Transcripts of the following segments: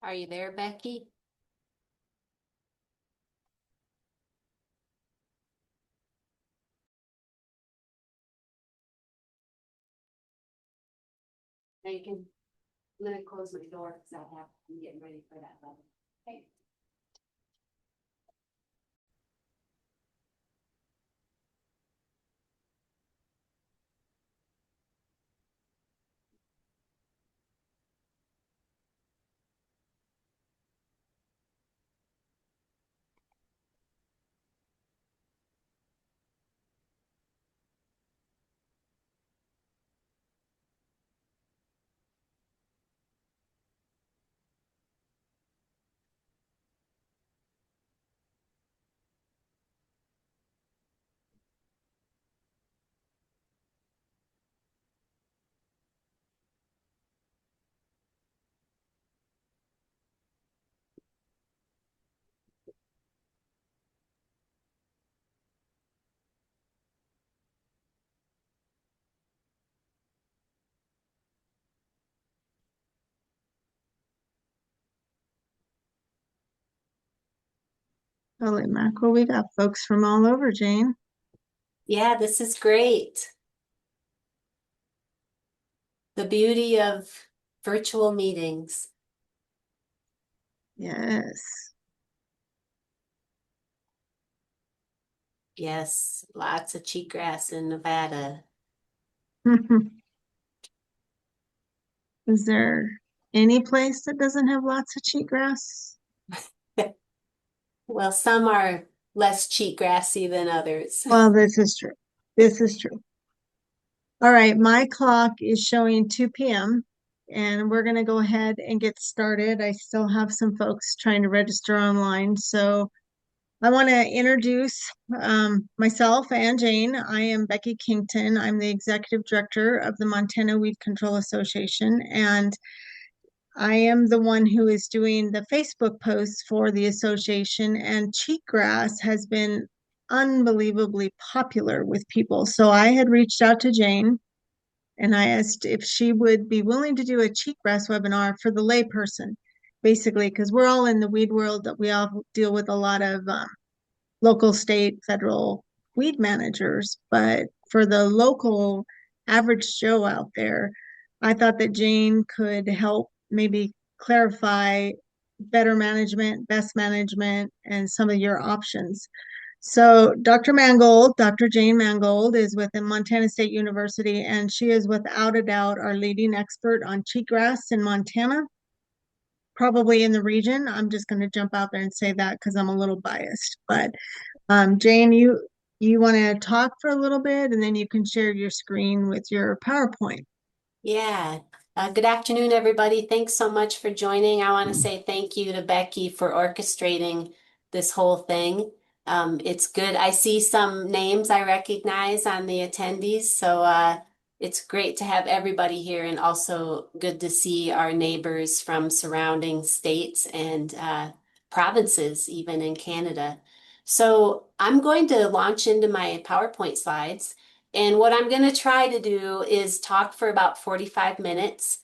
Are you there, Becky? Now you can, I'm gonna close my door because I'm getting ready for that level. Okay. Holy mackerel, we got folks from all over, Jane. Yeah, this is great. The beauty of virtual meetings. Yes. Yes, lots of cheatgrass in Nevada. Is there any place that doesn't have lots of cheatgrass? Well, some are less cheatgrassy than others. Well, this is true. This is true. All right, my clock is showing 2 p.m. and we're going to go ahead and get started. I still have some folks trying to register online. So I want to introduce myself and Jane. I am Becky Kington. I'm the executive director of the Montana Weed Control Association, and I am the one who is doing the Facebook posts for the association, and cheatgrass has been unbelievably popular with people. So I had reached out to Jane and I asked if she would be willing to do a cheatgrass webinar for the layperson, basically, because we're all in the weed world, that we all deal with a lot of local, state, federal weed managers. But for the local average Joe out there, I thought that Jane could help maybe clarify better management, best management, and some of your options. So Dr. Mangold, Dr. Jane Mangold, is with Montana State University, and she is without a doubt our leading expert on cheatgrass in Montana, probably in the region. I'm just going to jump out there and say that because I'm a little biased. But Jane, you want to talk for a little bit, and then you can share your screen with your PowerPoint. Yeah. Good afternoon, everybody. Thanks so much for joining. I want to say thank you to Becky for orchestrating this whole thing. It's good. I see some names I recognize on the attendees, so it's great to have everybody here, and also good to see our neighbors from surrounding states and provinces, even in Canada. So I'm going to launch into my PowerPoint slides. And what I'm going to try to do is talk for about 45 minutes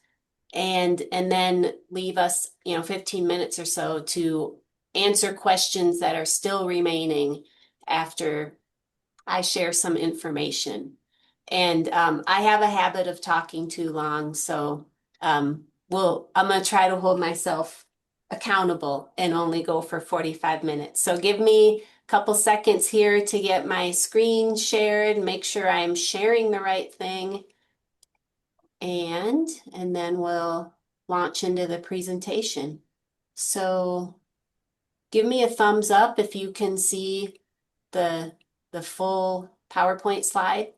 and then leave us, 15 minutes or so to answer questions that are still remaining after I share some information. And I have a habit of talking too long, so I'm going to try to hold myself accountable and only go for 45 minutes. So give me a couple seconds here to get my screen shared, make sure I'm sharing the right thing, and then we'll launch into the presentation. So give me a thumbs up if you can see the the full PowerPoint slide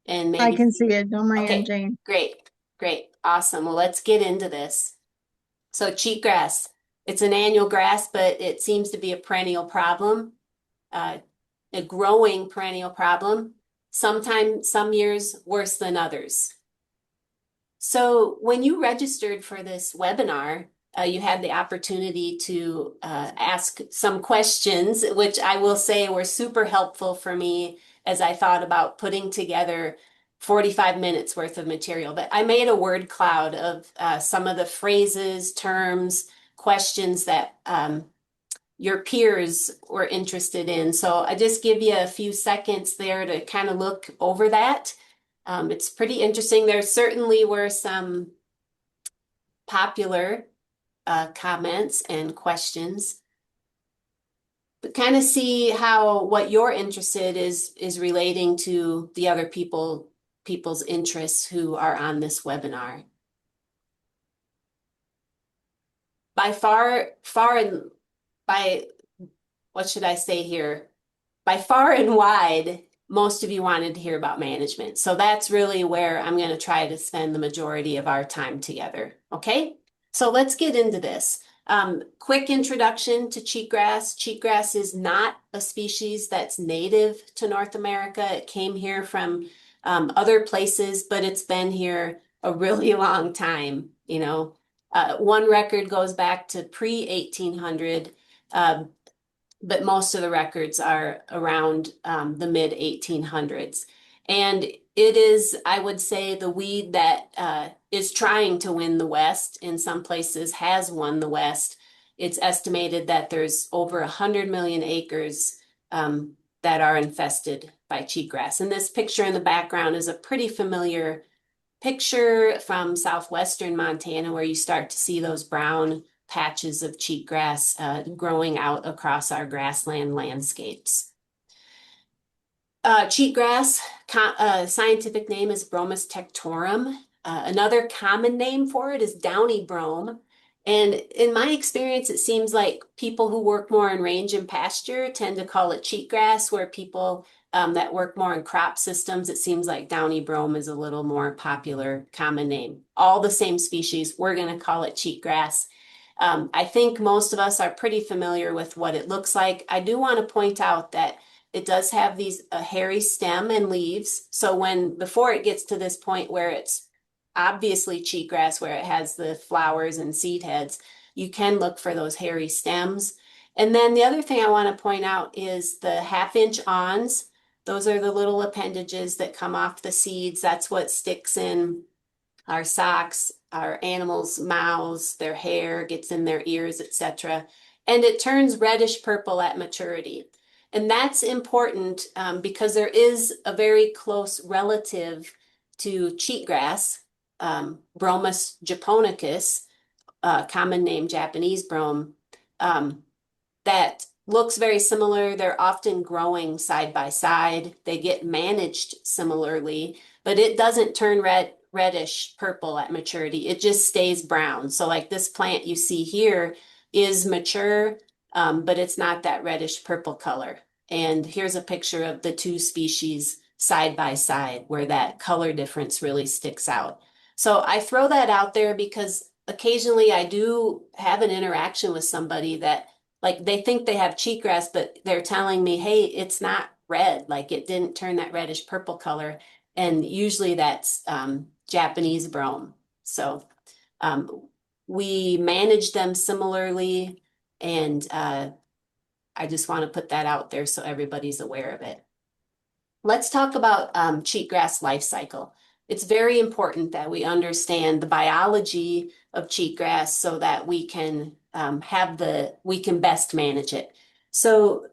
and I maybe can see it on my end, okay, Jane. great, great, awesome. Well, let's get into this. So cheatgrass, it's an annual grass, but it seems to be a perennial problem, uh, a growing perennial problem. Sometimes, some years worse than others. So when you registered for this webinar, you had the opportunity to ask some questions, which I will say were super helpful for me as I thought about putting together 45 minutes worth of material. But I made a word cloud of some of the phrases, terms, questions that your peers were interested in. So I just give you a few seconds there to kind of look over that. It's pretty interesting. There certainly were some popular comments and questions, but kind of see how what you're interested is relating to the other people's interests who are on this webinar. By far and by what should I say here? By far and wide, most of you wanted to hear about management. So that's really where I'm going to try to spend the majority of our time together. Okay, so let's get into this. Quick introduction to cheatgrass. Cheatgrass is not a species that's native to North America. It came here from other places, but it's been here a really long time. One record goes back to pre-1800. But most of the records are around the mid 1800s. And it is, I would say, the weed that is trying to win the West. In some places, has won the West. It's estimated that there's over 100 million acres that are infested by cheatgrass. And this picture in the background is a pretty familiar picture from southwestern Montana, where you start to see those brown patches of cheatgrass growing out across our grassland landscapes. Cheatgrass, scientific name is Bromus tectorum. Another common name for it is downy brome. And in my experience, it seems like people who work more in range and pasture tend to call it cheatgrass, where people that work more in crop systems, it seems like downy brome is a little more popular common name. All the same species, we're going to call it cheatgrass. I think most of us are pretty familiar with what it looks like. I do want to point out that it does have these hairy stem and leaves. So before it gets to this point where it's obviously cheatgrass, where it has the flowers and seed heads, you can look for those hairy stems. And then the other thing I want to point out is the half-inch awns. Those are the little appendages that come off the seeds. That's what sticks in our socks, our animals' mouths, their hair gets in their ears, etc. And it turns reddish purple at maturity. And that's important because there is a very close relative to cheatgrass, Bromus japonicus, common name Japanese brome, that looks very similar. They're often growing side by side. They get managed similarly, but it doesn't turn reddish purple at maturity. It just stays brown. So like this plant you see here is mature, but it's not that reddish purple color. And here's a picture of the two species side by side where that color difference really sticks out. So I throw that out there because occasionally I do have an interaction with somebody that like they think they have cheatgrass, but they're telling me, hey, it's not red, like it didn't turn that reddish purple color. And usually that's Japanese brome. So we manage them similarly, and I just want to put that out there so everybody's aware of it. Let's talk about cheatgrass life cycle. It's very important that we understand the biology of cheatgrass so that we can we can best manage it. So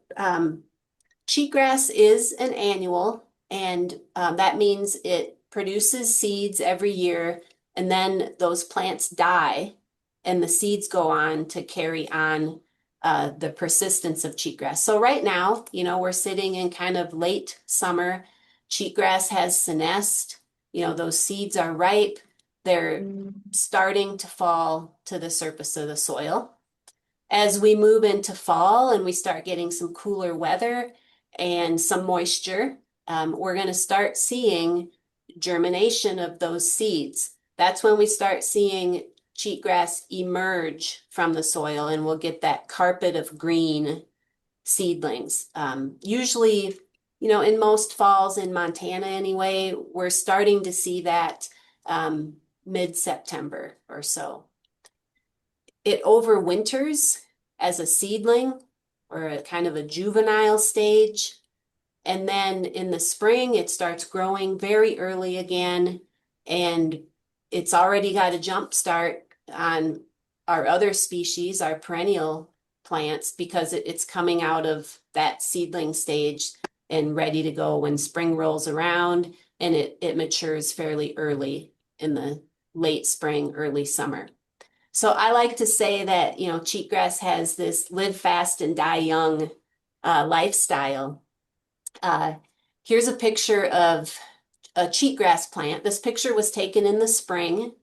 cheatgrass is an annual, and that means it produces seeds every year, and then those plants die, and the seeds go on to carry on the persistence of cheatgrass. So right now, we're sitting in kind of late summer. Cheatgrass has senesced. Those seeds are ripe. They're starting to fall to the surface of the soil. As we move into fall and we start getting some cooler weather and some moisture, we're going to start seeing germination of those seeds. That's when we start seeing cheatgrass emerge from the soil, and we'll get that carpet of green seedlings. Usually, in most falls in Montana anyway, we're starting to see that mid-September or so. It overwinters as a seedling or a kind of a juvenile stage. And then in the spring, it starts growing very early again, and it's already got a jump start on our other species, our perennial plants, because it's coming out of that seedling stage and ready to go when spring rolls around, and it matures fairly early in the late spring, early summer. So I like to say that, cheatgrass has this live fast and die young lifestyle. Uh, Here's a picture of a cheatgrass plant. This picture was taken in the spring.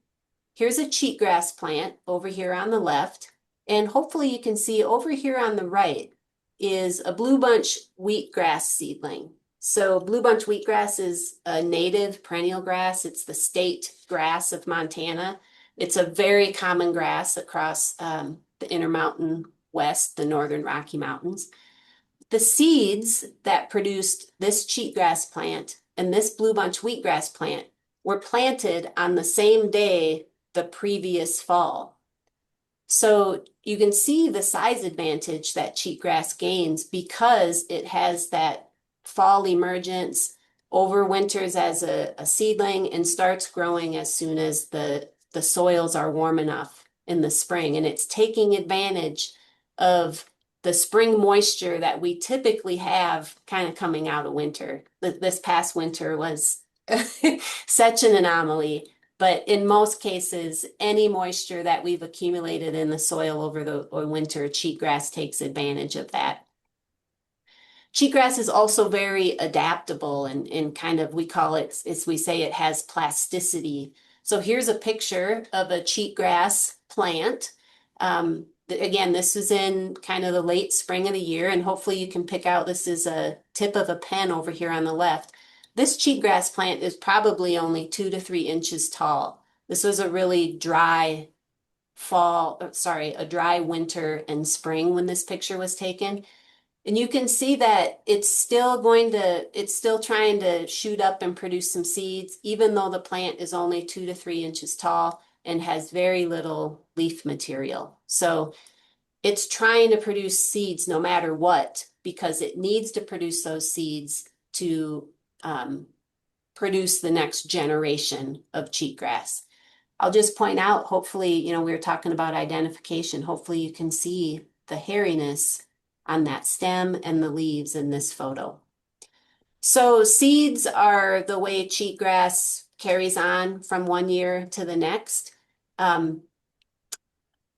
Here's a cheatgrass plant over here on the left. And hopefully you can see over here on the right is a blue bunch wheatgrass seedling. So blue bunch wheatgrass is a native perennial grass. It's the state grass of Montana. It's a very common grass across the Intermountain West, the Northern Rocky Mountains. The seeds that produced this cheatgrass plant and this blue bunch wheatgrass plant were planted on the same day the previous fall. So you can see the size advantage that cheatgrass gains because it has that fall emergence, overwinters as a seedling, and starts growing as soon as the soils are warm enough in the spring. And it's taking advantage of the spring moisture that we typically have kind of coming out of winter. This past winter was such an anomaly. But in most cases, any moisture that we've accumulated in the soil over the winter, cheatgrass takes advantage of that. Cheatgrass is also very adaptable and kind of, we call it, as we say, it has plasticity. So here's a picture of a cheatgrass plant. Again, this is in kind of the late spring of the year, and hopefully you can pick out, this is a tip of a pen over here on the left. This cheatgrass plant is probably only 2 to 3 inches tall. This was a really dry a dry winter and spring when this picture was taken. And you can see that it's still trying to shoot up and produce some seeds, even though the plant is only 2 to 3 inches tall and has very little leaf material. So it's trying to produce seeds no matter what, because it needs to produce those seeds to produce the next generation of cheatgrass. I'll just point out, hopefully, we were talking about identification. Hopefully you can see the hairiness on that stem and the leaves in this photo. So seeds are the way cheatgrass carries on from one year to the next.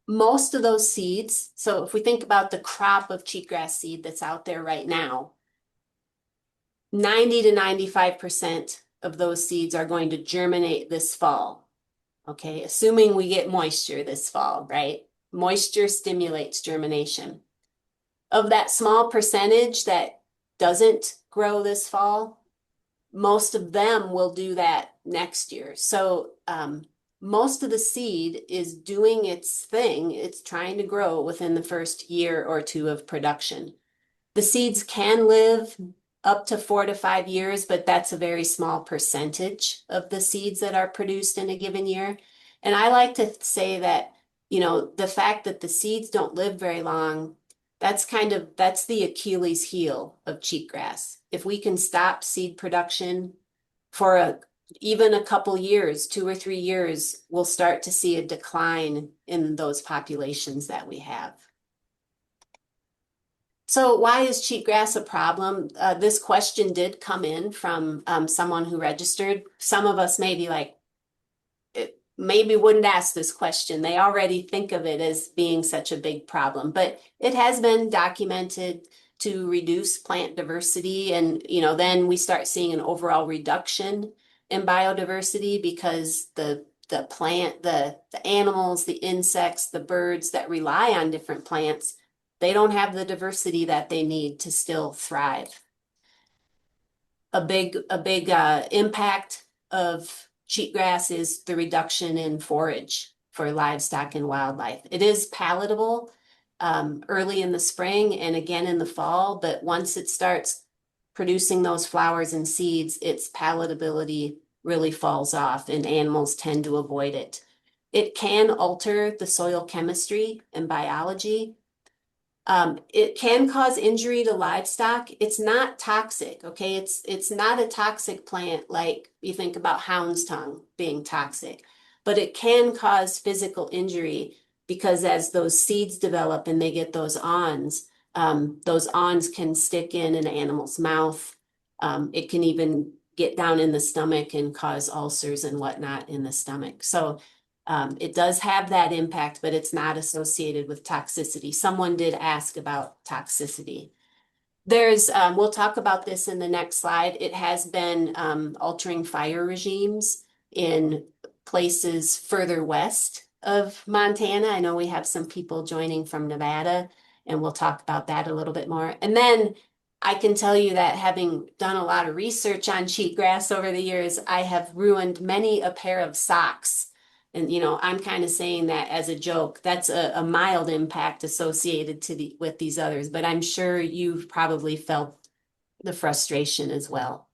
Most of those seeds, so if we think about the crop of cheatgrass seed that's out there right now, 90 to 95% of those seeds are going to germinate this fall. Okay, assuming we get moisture this fall, right? Moisture stimulates germination. Of that small percentage that doesn't grow this fall, most of them will do that next year. So most of the seed is doing its thing. It's trying to grow within the first year or two of production. The seeds can live up to 4 to 5 years, but that's a very small percentage of the seeds that are produced in a given year. And I like to say that, the fact that the seeds don't live very long, that's the Achilles heel of cheatgrass. If we can stop seed production for even a couple years, 2 or 3 years, we'll start to see a decline in those populations that we have. So why is cheatgrass a problem? This question did come in from someone who registered. Some of us may be like, maybe wouldn't ask this question. They already think of it as being such a big problem, but it has been documented to reduce plant diversity. And, then we start seeing an overall reduction in biodiversity because the plant, the animals, the insects, the birds that rely on different plants, they don't have the diversity that they need to still thrive. A big impact of cheatgrass is the reduction in forage for livestock and wildlife. It is palatable early in the spring and again in the fall, but once it starts producing those flowers and seeds, its palatability really falls off and animals tend to avoid it. It can alter the soil chemistry and biology. It can cause injury to livestock. It's not toxic, okay? It's not a toxic plant like you think about hound's tongue being toxic, but it can cause physical injury. because as those seeds develop and they get those awns can stick in an animal's mouth. It can even get down in the stomach and cause ulcers and whatnot in the stomach. So it does have that impact, but it's not associated with toxicity. Someone did ask about toxicity. We'll talk about this in the next slide. It has been altering fire regimes in places further west of Montana. I know we have some people joining from Nevada, and we'll talk about that a little bit more. And then I can tell you that having done a lot of research on cheatgrass over the years, I have ruined many a pair of socks. And I'm kind of saying that as a joke. That's a mild impact associated with these others, but I'm sure you've probably felt the frustration as well.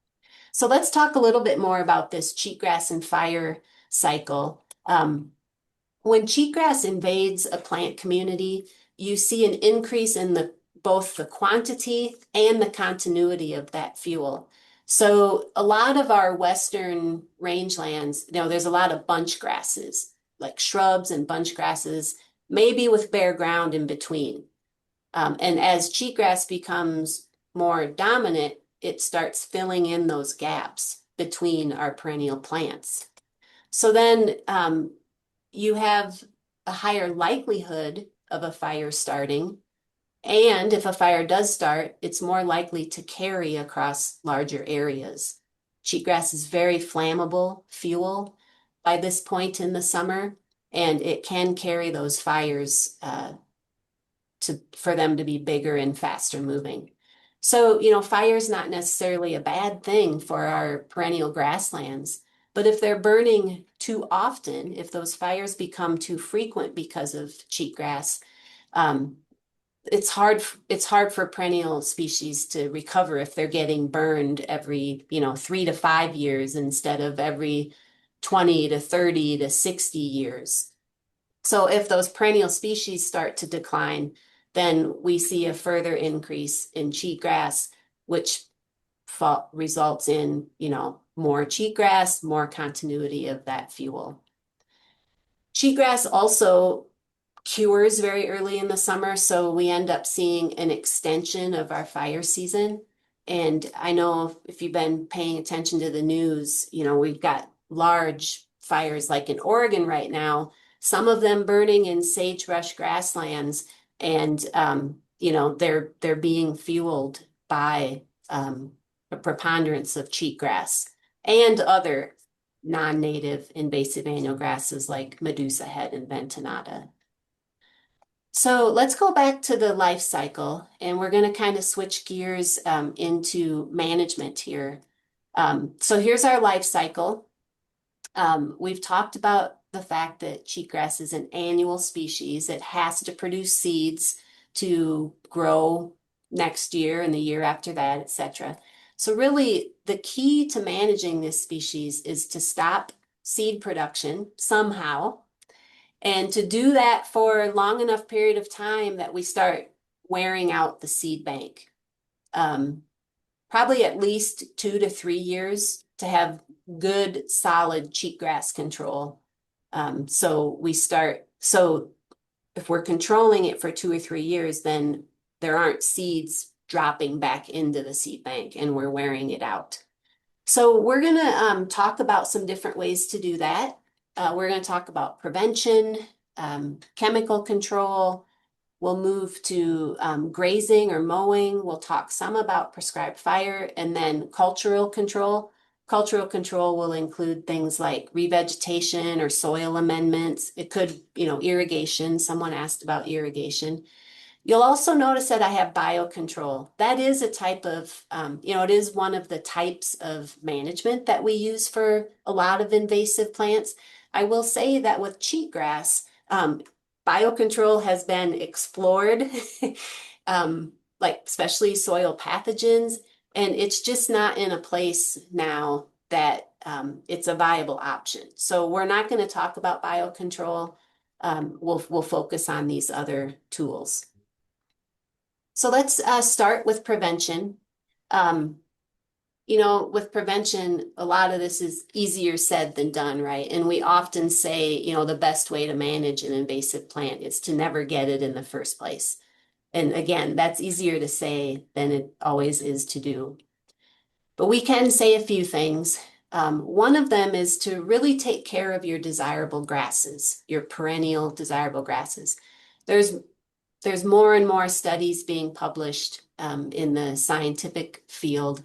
So let's talk a little bit more about this cheatgrass and fire cycle. When cheatgrass invades a plant community, you see an increase in both the quantity and the continuity of that fuel. So a lot of our western rangelands, there's a lot of bunch grasses, like shrubs and bunch grasses, maybe with bare ground in between. And as cheatgrass becomes more dominant, it starts filling in those gaps between our perennial plants. So then you have a higher likelihood of a fire starting. And if a fire does start, it's more likely to carry across larger areas. Cheatgrass is very flammable fuel by this point in the summer, and it can carry those fires for them to be bigger and faster moving. So, fire is not necessarily a bad thing for our perennial grasslands, but if they're burning too often, if those fires become too frequent because of cheatgrass, um, it's hard for perennial species to recover if they're getting burned every, 3 to 5 years instead of every 20 to 30 to 60 years. So if those perennial species start to decline, then we see a further increase in cheatgrass, which results in, more cheatgrass, more continuity of that fuel. Cheatgrass also cures very early in the summer, so we end up seeing an extension of our fire season. And I know if you've been paying attention to the news, we've got large fires like in Oregon right now, some of them burning in sagebrush grasslands, and they're being fueled by a preponderance of cheatgrass and other non-native invasive annual grasses like Medusa head and ventonata. So let's go back to the life cycle, and we're going to kind of switch gears into management here. So here's our life cycle. We've talked about the fact that cheatgrass is an annual species. It has to produce seeds to grow next year and the year after that, etc. So really, the key to managing this species is to stop seed production somehow, and to do that for a long enough period of time that we start wearing out the seed bank. Probably at least 2 to 3 years to have good, solid cheatgrass control. So if we're controlling it for 2 or 3 years, then there aren't seeds dropping back into the seed bank and we're wearing it out. So we're going to talk about some different ways to do that. We're going to talk about prevention, chemical control. We'll move to grazing or mowing. We'll talk some about prescribed fire, and then cultural control. Cultural control will include things like revegetation or soil amendments. It could, irrigation. Someone asked about irrigation. You'll also notice that I have biocontrol. That is a type of, it is one of the types of management that we use for a lot of invasive plants. I will say that with cheatgrass, biocontrol has been explored, like especially soil pathogens, and it's just not in a place now that it's a viable option. So we're not going to talk about biocontrol. We'll focus on these other tools. So let's start with prevention. Um, with prevention, a lot of this is easier said than done, right? And we often say, the best way to manage an invasive plant is to never get it in the first place. And again, that's easier to say than it always is to do. But we can say a few things. One of them is to really take care of your desirable grasses, your perennial desirable grasses. There's there's more and more studies being published in the scientific field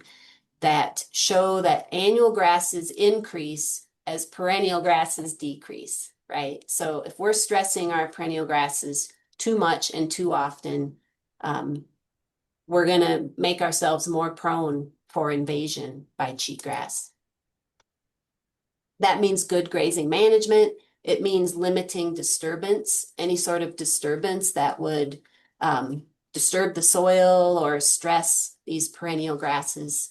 that show that annual grasses increase as perennial grasses decrease, right? So if we're stressing our perennial grasses too much and too often, um, we're going to make ourselves more prone for invasion by cheatgrass. That means good grazing management. It means limiting disturbance, any sort of disturbance that would disturb the soil or stress these perennial grasses.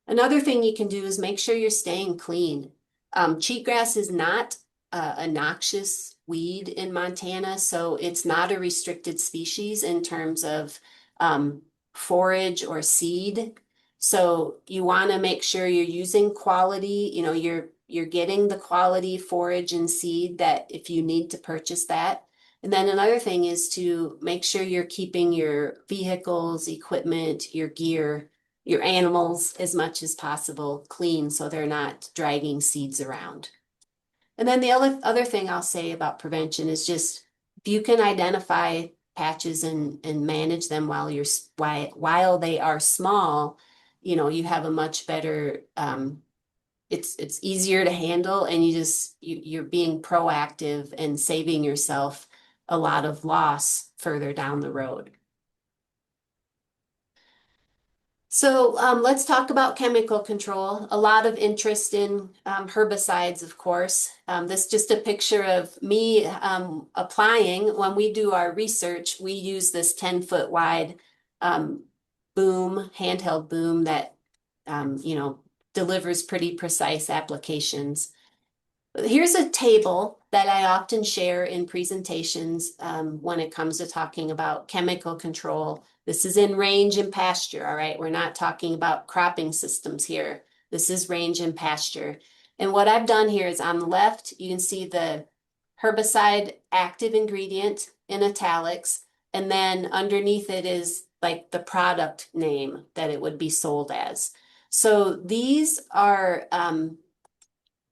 Another thing you can do is make sure you're staying clean. Cheatgrass is not a noxious weed in Montana, so it's not a restricted species in terms of forage or seed. So you want to make sure you're using quality, you're getting the quality forage and seed that if you need to purchase that. And then another thing is to make sure you're keeping your vehicles, equipment, your gear, your animals as much as possible clean so they're not dragging seeds around. And then the other thing I'll say about prevention is just if you can identify patches and manage them while they are small, you have a much better it's easier to handle and you're being proactive and saving yourself a lot of loss further down the road. So let's talk about chemical control. A lot of interest in herbicides, of course. This is just a picture of me applying. When we do our research, we use this 10-foot wide um, boom, handheld boom that delivers pretty precise applications. Here's a table that I often share in presentations when it comes to talking about chemical control. This is in range and pasture, all right? We're not talking about cropping systems here. This is range and pasture. And what I've done here is on the left, you can see the herbicide active ingredient in italics, and then underneath it is like the product name that it would be sold as. So these are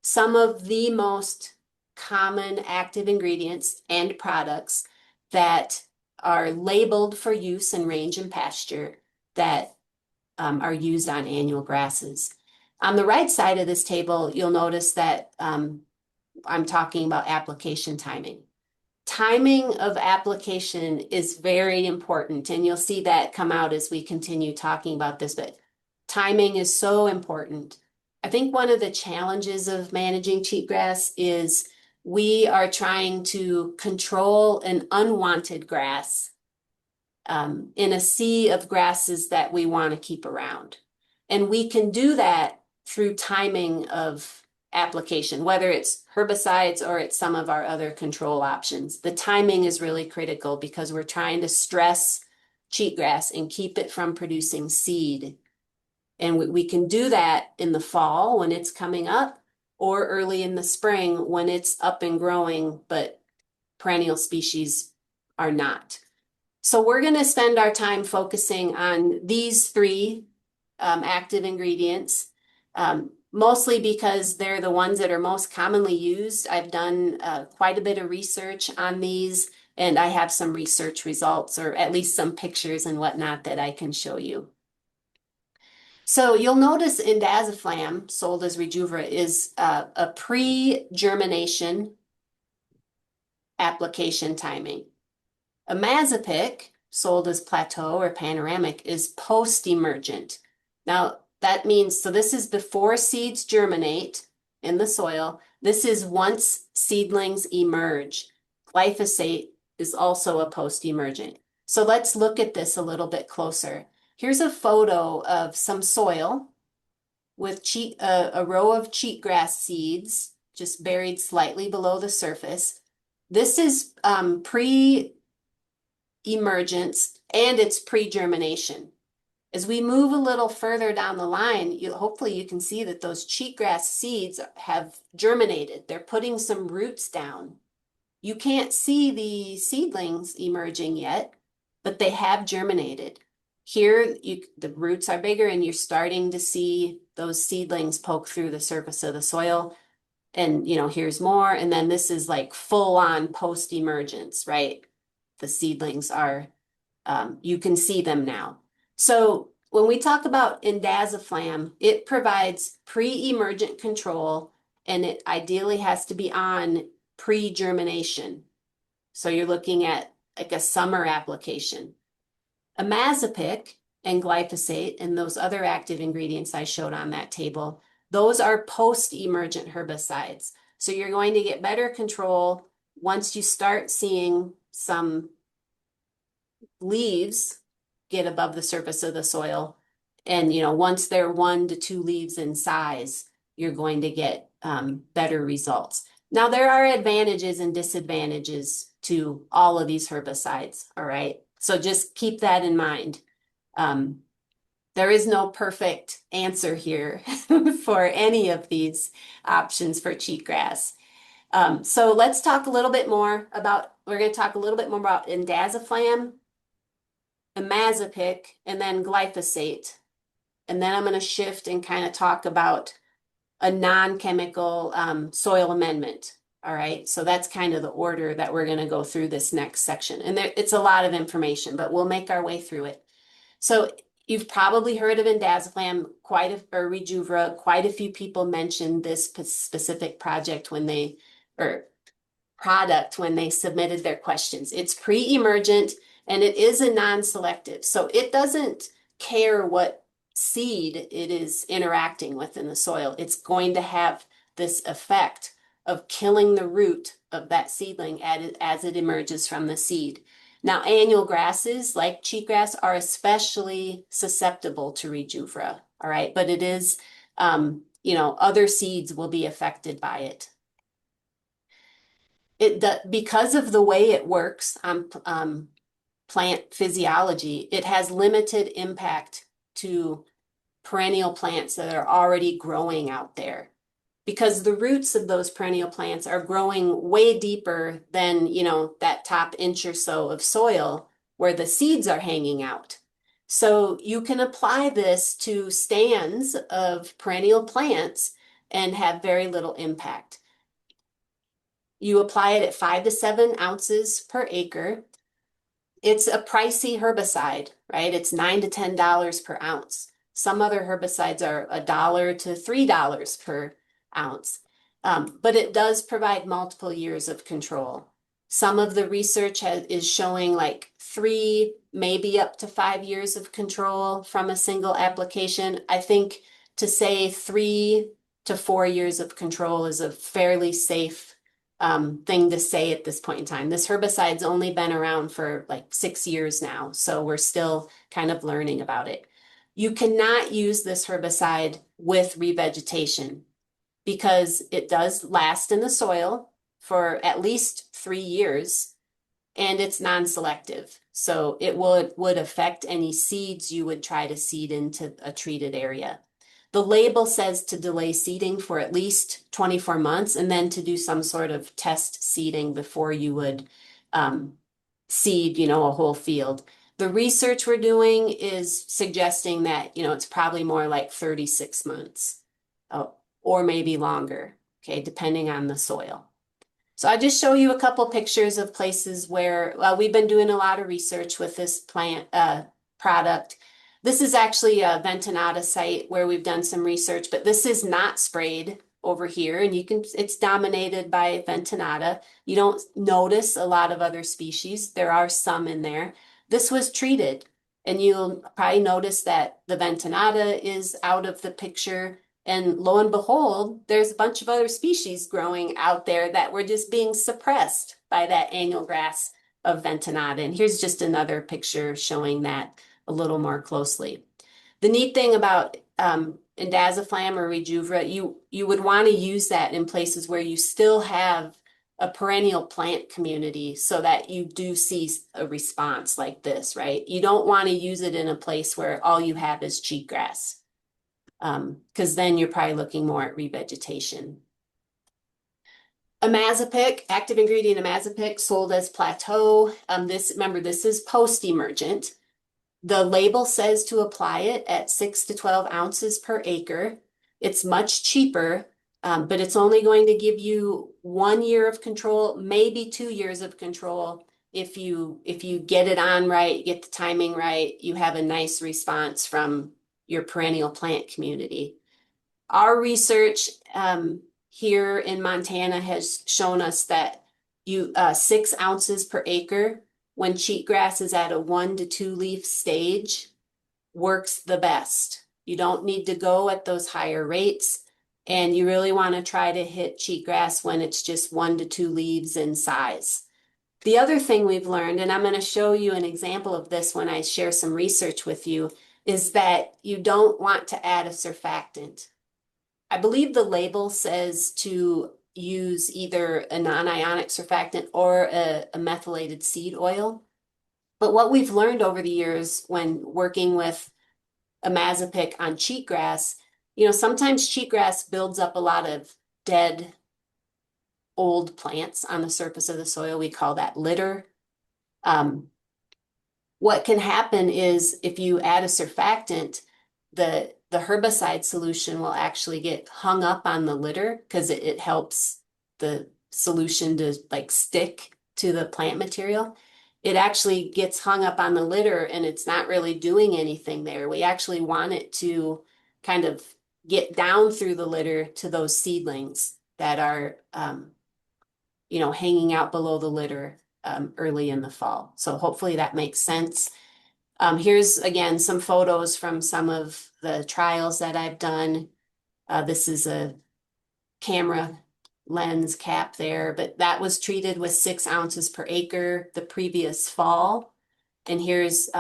some of the most common active ingredients and products that are labeled for use in range and pasture that are used on annual grasses. On the right side of this table, you'll notice that I'm talking about application timing. Timing of application is very important, and you'll see that come out as we continue talking about this, but timing is so important. I think one of the challenges of managing cheatgrass is we are trying to control an unwanted grass in a sea of grasses that we want to keep around. And we can do that through timing of application, whether it's herbicides or it's some of our other control options. The timing is really critical because we're trying to stress cheatgrass and keep it from producing seed. And we can do that in the fall when it's coming up or early in the spring when it's up and growing, but perennial species are not. So we're going to spend our time focusing on these three active ingredients, mostly because they're the ones that are most commonly used. I've done quite a bit of research on these, and I have some research results or at least some pictures and whatnot that I can show you. So you'll notice indaziflam, sold as Rejuva, is a pre-germination application timing. Imazapic, sold as Plateau or Panoramic, is post-emergent. Now, that means, so this is before seeds germinate in the soil. This is once seedlings emerge. Glyphosate is also a post-emergent. So let's look at this a little bit closer. Here's a photo of some soil with a row of cheatgrass seeds just buried slightly below the surface. This is pre-emergence and it's pre-germination. As we move a little further down the line, hopefully you can see that those cheatgrass seeds have germinated. They're putting some roots down. You can't see the seedlings emerging yet, but they have germinated. Here, the roots are bigger and you're starting to see those seedlings poke through the surface of the soil. And, here's more. And then this is like full on post emergence, right? The seedlings are, you can see them now. So when we talk about indaziflam, it provides pre-emergent control and it ideally has to be on pre-germination. So you're looking at like a summer application. Imazapic and glyphosate and those other active ingredients I showed on that table, those are post-emergent herbicides. So you're going to get better control once you start seeing some leaves get above the surface of the soil. And, once they're 1 to 2 leaves in size, you're going to get better results. Now, there are advantages and disadvantages to all of these herbicides, all right? So just keep that in mind. Um, there is no perfect answer here for any of these options for cheatgrass. So let's talk a little bit more about, we're going to talk a little bit more about indaziflam, imazapic, and then glyphosate. And then I'm going to shift and kind of talk about a non-chemical soil amendment. All right, so that's kind of the order that we're going to go through this next section. And it's a lot of information, but we'll make our way through it. So you've probably heard of indaziflam, or Rejuvra. Quite a few people mentioned this specific project or product when they submitted their questions. It's pre-emergent and it is a non-selective. So it doesn't care what seed it is interacting with in the soil. It's going to have this effect of killing the root of that seedling as it emerges from the seed. Now, annual grasses like cheatgrass are especially susceptible to Rejuvra, all right? But it is, other seeds will be affected by it. Because of the way it works on plant physiology, it has limited impact to perennial plants that are already growing out there. Because the roots of those perennial plants are growing way deeper than, that top inch or so of soil where the seeds are hanging out. So you can apply this to stands of perennial plants and have very little impact. You apply it at 5 to 7 ounces per acre. It's a pricey herbicide, right? It's $9 to $10 per ounce. Some other herbicides are $1 to $3 per ounce. But it does provide multiple years of control. Some of the research is showing like 3, maybe up to 5 years of control from a single application. I think to say 3 to 4 years of control is a fairly safe thing to say at this point in time. This herbicide's only been around for like 6 years now, so we're still kind of learning about it. You cannot use this herbicide with revegetation because it does last in the soil for at least 3 years and it's non-selective. So it would affect any seeds you would try to seed into a treated area. The label says to delay seeding for at least 24 months and then to do some sort of test seeding before you would seed, a whole field. The research we're doing is suggesting that, it's probably more like 36 months or maybe longer, okay, depending on the soil. So I just show you a couple pictures of places where we've been doing a lot of research with this plant product. This is actually a Ventinata site where we've done some research, but this is not sprayed over here, and it's dominated by Ventinata. You don't notice a lot of other species. There are some in there. This was treated, and you'll probably notice that the Ventinata is out of the picture. And lo and behold, there's a bunch of other species growing out there that were just being suppressed by that annual grass of Ventinata. And here's just another picture showing that a little more closely. The neat thing about indaziflam or Rejuvra, you would want to use that in places where you still have a perennial plant community so that you do see a response like this, right? You don't want to use it in a place where all you have is cheatgrass, because then you're probably looking more at revegetation. Imazapic, active ingredient imazapic, sold as plateau. Remember, this is post-emergent. The label says to apply it at 6 to 12 ounces per acre. It's much cheaper, but it's only going to give you 1 year of control, maybe 2 years of control. If you get it on right, get the timing right, you have a nice response from your perennial plant community. Our research here in Montana has shown us that 6 ounces per acre when cheatgrass is at a 1 to 2 leaf stage works the best. You don't need to go at those higher rates, and you really want to try to hit cheatgrass when it's just 1 to 2 leaves in size. The other thing we've learned, and I'm going to show you an example of this when I share some research with you, is that you don't want to add a surfactant. I believe the label says to use either a non-ionic surfactant or a methylated seed oil. But what we've learned over the years when working with imazapic on cheatgrass, sometimes cheatgrass builds up a lot of dead old plants on the surface of the soil. We call that litter. Um, what can happen is if you add a surfactant, the herbicide solution will actually get hung up on the litter because it helps the solution to like stick to the plant material. It actually gets hung up on the litter and it's not really doing anything there. We actually want it to kind of get down through the litter to those seedlings that are, hanging out below the litter early in the fall. So hopefully that makes sense. Here's again some photos from some of the trials that I've done. This is a camera lens cap there, but that was treated with 6 ounces per acre the previous fall. And here's,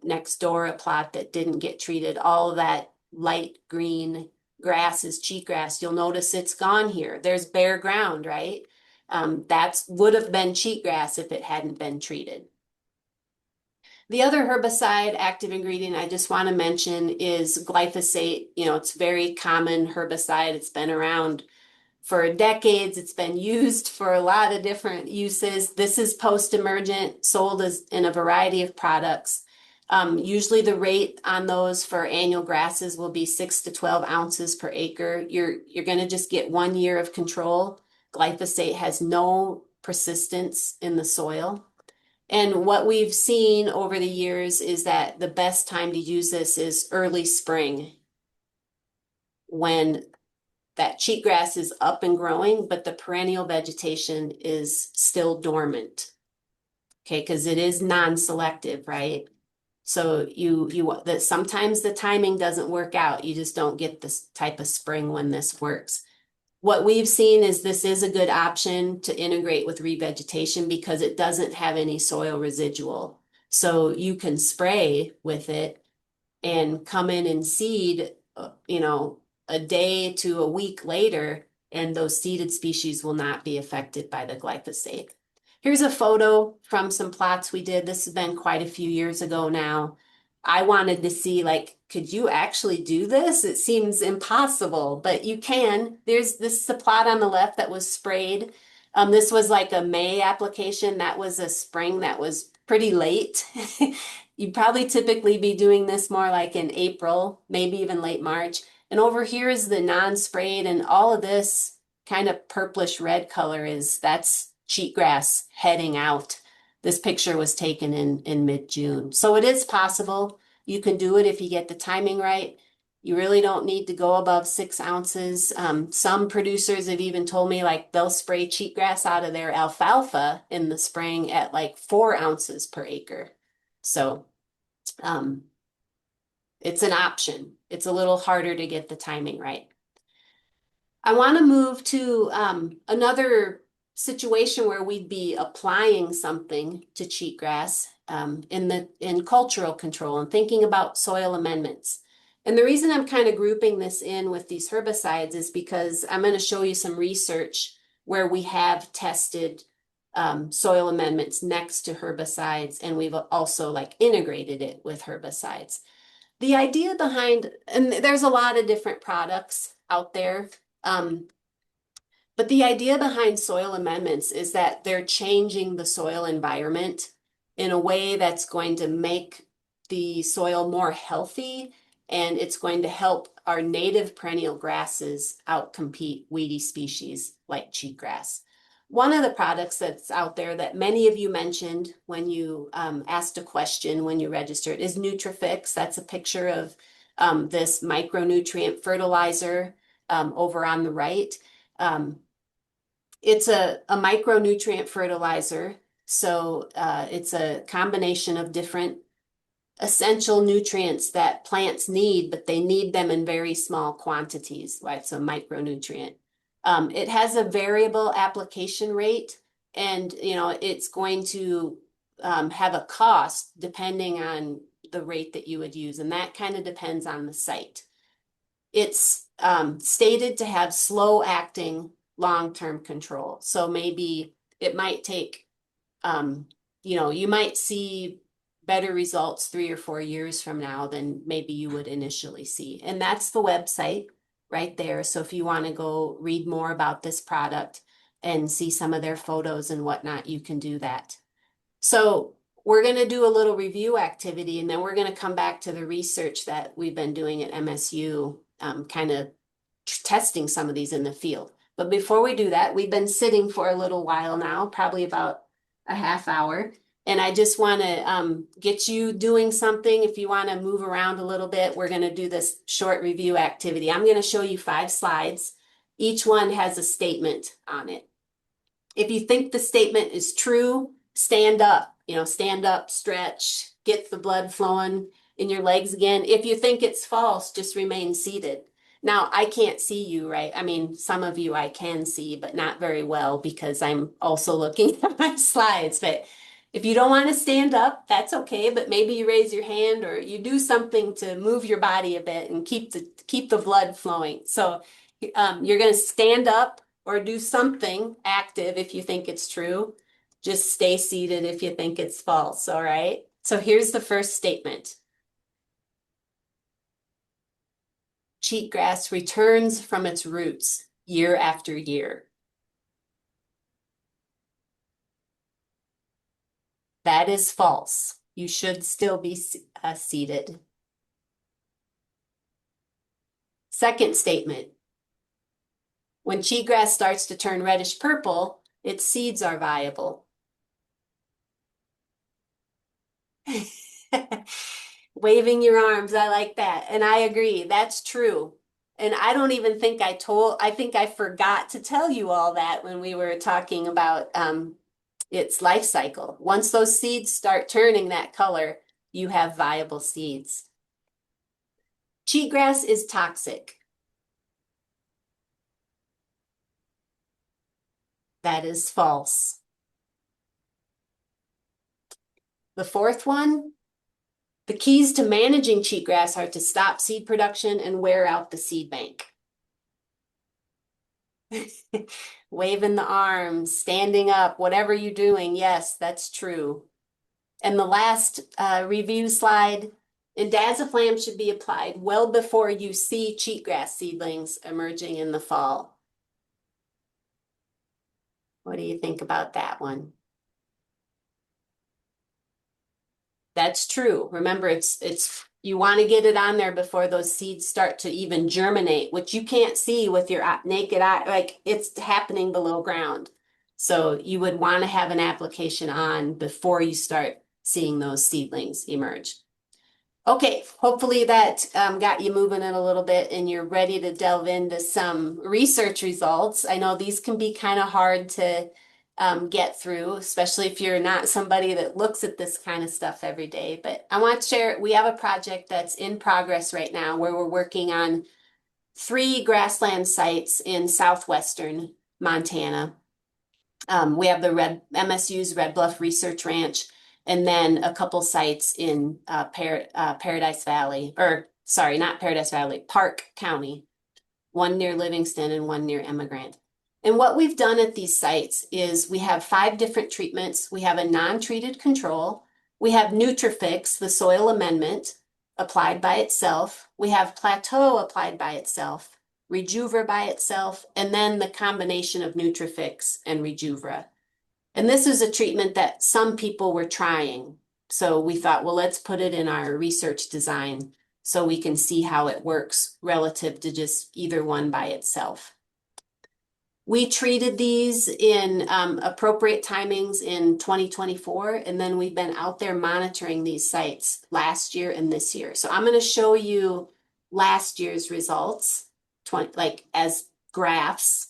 next door a plot that didn't get treated. All of that light green grass is cheatgrass. You'll notice it's gone here. There's bare ground, right? That would have been cheatgrass if it hadn't been treated. The other herbicide active ingredient I just want to mention is glyphosate. It's very common herbicide. It's been around for decades. It's been used for a lot of different uses. This is post-emergent, sold as in a variety of products. Usually the rate on those for annual grasses will be 6 to 12 ounces per acre. You're going to just get 1 year of control. Glyphosate has no persistence in the soil. And what we've seen over the years is that the best time to use this is early spring when that cheatgrass is up and growing, but the perennial vegetation is still dormant. Okay, because it is non-selective, right? So that sometimes the timing doesn't work out. You just don't get this type of spring when this works. What we've seen is this is a good option to integrate with revegetation because it doesn't have any soil residual. So you can spray with it and come in and seed, a day to a week later, and those seeded species will not be affected by the glyphosate. Here's a photo from some plots we did. This has been quite a few years ago now. I wanted to see, like, could you actually do this? It seems impossible, but you can. This is a plot on the left that was sprayed. This was like a May application. That was a spring that was pretty late. You'd probably typically be doing this more like in April, maybe even late March. And over here is the non-sprayed, and all of this kind of purplish red color that's cheatgrass heading out. This picture was taken in mid-June. So it is possible. You can do it if you get the timing right. You really don't need to go above 6 ounces. Some producers have even told me like they'll spray cheatgrass out of their alfalfa in the spring at like 4 ounces per acre. So it's an option. It's a little harder to get the timing right. I want to move to another situation where we'd be applying something to cheatgrass in cultural control and thinking about soil amendments. And the reason I'm kind of grouping this in with these herbicides is because I'm going to show you some research where we have tested soil amendments next to herbicides, and we've also like integrated it with herbicides. The idea behind, and there's a lot of different products out there. Um, but the idea behind soil amendments is that they're changing the soil environment in a way that's going to make the soil more healthy, and it's going to help our native perennial grasses outcompete weedy species like cheatgrass. One of the products that's out there that many of you mentioned when you asked a question when you registered is Nutrifix. That's a picture of this micronutrient fertilizer over on the right. Um, it's a micronutrient fertilizer. So it's a combination of different essential nutrients that plants need, but they need them in very small quantities. Right? It's a micronutrient. It has a variable application rate, and it's going to have a cost depending on the rate that you would use, and that kind of depends on the site. It's stated to have slow acting long-term control. So maybe it might take, you might see better results 3 or 4 years from now than maybe you would initially see. And that's the website right there. So if you want to go read more about this product and see some of their photos and whatnot, you can do that. So we're going to do a little review activity, and then we're going to come back to the research that we've been doing at MSU, kind of testing some of these in the field. But before we do that, we've been sitting for a little while now, probably about a half hour. And I just want to get you doing something. If you want to move around a little bit, we're going to do this short review activity. I'm going to show you 5 slides. Each one has a statement on it. If you think the statement is true, stand up, stand up, stretch, get the blood flowing in your legs again. If you think it's false, just remain seated. Now, I can't see you, right? I mean, some of you I can see, but not very well because I'm also looking at my slides. But if you don't want to stand up, that's okay. But maybe you raise your hand or you do something to move your body a bit and keep the blood flowing. So you're going to stand up or do something active if you think it's true. Just stay seated if you think it's false, all right? So here's the first statement. Cheatgrass returns from its roots year after year. That is false. You should still be seated. Second statement. When cheatgrass starts to turn reddish purple, its seeds are viable. Waving your arms, I like that. And I agree, that's true. And I don't even think I think I forgot to tell you all that when we were talking about its life cycle. Once those seeds start turning that color, you have viable seeds. Cheatgrass is toxic. That is false. The fourth one, the keys to managing cheatgrass are to stop seed production and wear out the seed bank. Waving the arms, standing up, whatever you're doing, yes, that's true. And the last review slide, indaziflam should be applied well before you see cheatgrass seedlings emerging in the fall. What do you think about that one? That's true. Remember, it's you want to get it on there before those seeds start to even germinate, which you can't see with your naked eye. Like it's happening below ground. So you would want to have an application on before you start seeing those seedlings emerge. Okay, hopefully that got you moving it a little bit and you're ready to delve into some research results. I know these can be kind of hard to get through, especially if you're not somebody that looks at this kind of stuff every day. But I want to share, we have a project that's in progress right now where we're working on 3 grassland sites in southwestern Montana. We have the MSU's Red Bluff Research Ranch, and then a couple sites in Paradise Valley, or sorry, not Paradise Valley, Park County, one near Livingston and one near Emigrant. And what we've done at these sites is we have 5 different treatments. We have a non-treated control. We have Nutrifix, the soil amendment, applied by itself. We have Plateau applied by itself, Rejuvra by itself, and then the combination of Nutrifix and Rejuvra. And this is a treatment that some people were trying. So we thought, well, let's put it in our research design so we can see how it works relative to just either one by itself. We treated these in appropriate timings in 2024, and then we've been out there monitoring these sites last year and this year. So I'm going to show you last year's results, like as graphs,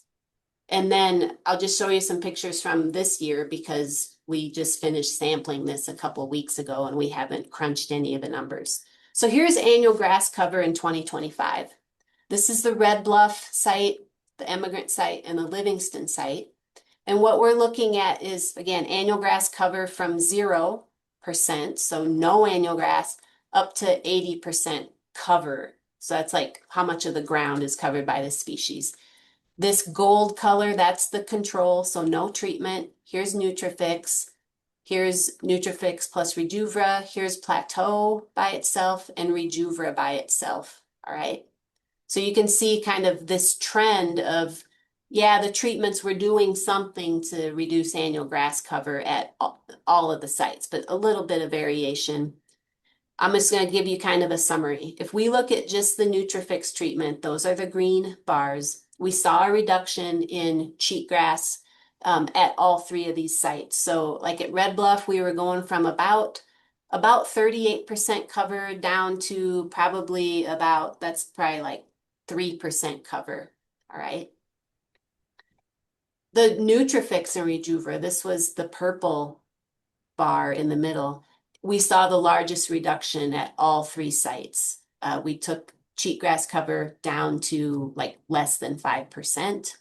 and then I'll just show you some pictures from this year because we just finished sampling this a couple weeks ago and we haven't crunched any of the numbers. So here's annual grass cover in 2025. This is the Red Bluff site, the Emigrant site, and the Livingston site. And what we're looking at is, again, annual grass cover from 0%, so no annual grass, up to 80% cover. So that's like how much of the ground is covered by the species. This gold color, that's the control, so no treatment. Here's Nutrifix. Here's Nutrifix plus Rejuvra. Here's Plateau by itself and Rejuvra by itself. All right. So you can see kind of this trend of, yeah, the treatments were doing something to reduce annual grass cover at all of the sites, but a little bit of variation. I'm just going to give you kind of a summary. If we look at just the Nutrifix treatment, those are the green bars. We saw a reduction in cheatgrass at all 3 of these sites. So like at Red Bluff, we were going from about 38% cover down to probably that's probably like 3% cover. All right. The Nutrifix and Rejuvra, this was the purple bar in the middle. We saw the largest reduction at all 3 sites. We took cheatgrass cover down to like less than 5%.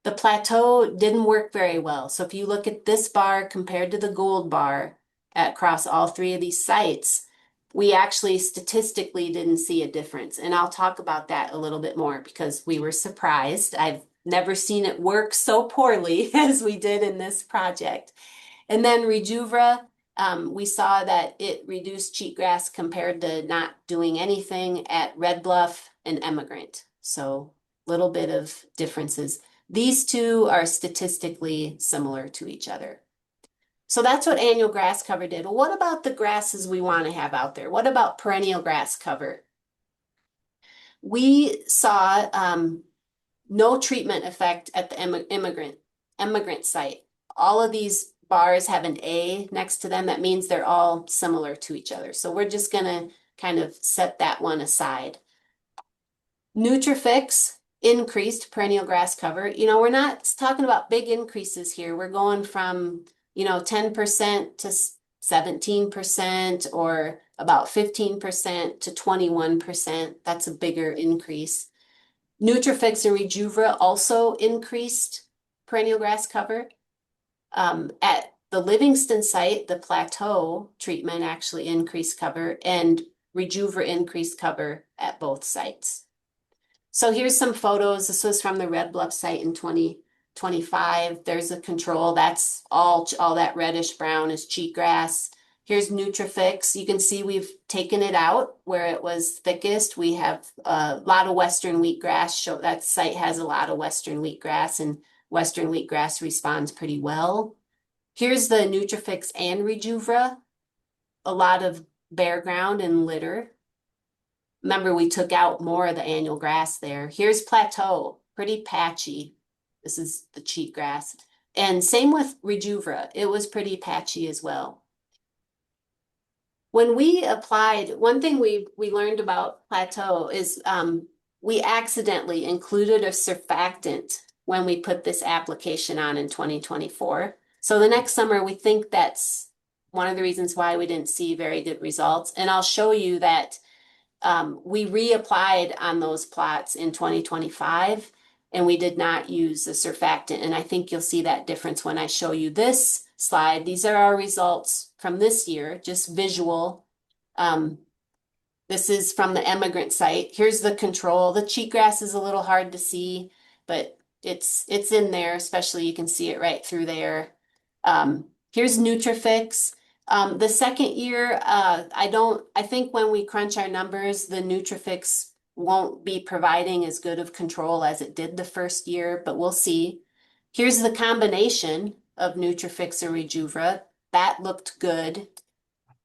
The plateau didn't work very well. So if you look at this bar compared to the gold bar across all 3 of these sites, we actually statistically didn't see a difference. And I'll talk about that a little bit more because we were surprised. I've never seen it work so poorly as we did in this project. And then Rejuvra, we saw that it reduced cheatgrass compared to not doing anything at Red Bluff and Emigrant. So little bit of differences. These 2 are statistically similar to each other. So that's what annual grass cover did. Well, what about the grasses we want to have out there? What about perennial grass cover? We saw no treatment effect at the immigrant site. All of these bars have an A next to them. That means they're all similar to each other. So we're just going to kind of set that one aside. Nutrifix increased perennial grass cover. You know, we're not talking about big increases here. We're going from, 10% to 17% or about 15% to 21%. That's a bigger increase. Nutrifix and Rejuvra also increased perennial grass cover. At the Livingston site, the plateau treatment actually increased cover and Rejuvra increased cover at both sites. So here's some photos. This was from the Red Bluff site in 2025. There's a control. That's all that reddish brown is cheatgrass. Here's Nutrifix. You can see we've taken it out where it was thickest. We have a lot of western wheatgrass. That site has a lot of western wheatgrass, and western wheatgrass responds pretty well. Here's the Nutrifix and Rejuvra. A lot of bare ground and litter. Remember, we took out more of the annual grass there. Here's Plateau, pretty patchy. This is the cheatgrass. And same with Rejuvra. It was pretty patchy as well. When we applied, one thing we learned about Plateau is we accidentally included a surfactant when we put this application on in 2024. So the next summer, we think that's one of the reasons why we didn't see very good results. And I'll show you that we reapplied on those plots in 2025 and we did not use the surfactant. And I think you'll see that difference when I show you this slide. These are our results from this year, just visual. This is from the Emigrant site. Here's the control. The cheatgrass is a little hard to see, but it's in there, especially you can see it right through there. Here's Nutrifix. The second year, I think when we crunch our numbers, the Nutrifix won't be providing as good of control as it did the first year, but we'll see. Here's the combination of Nutrifix and Rejuva. That looked good.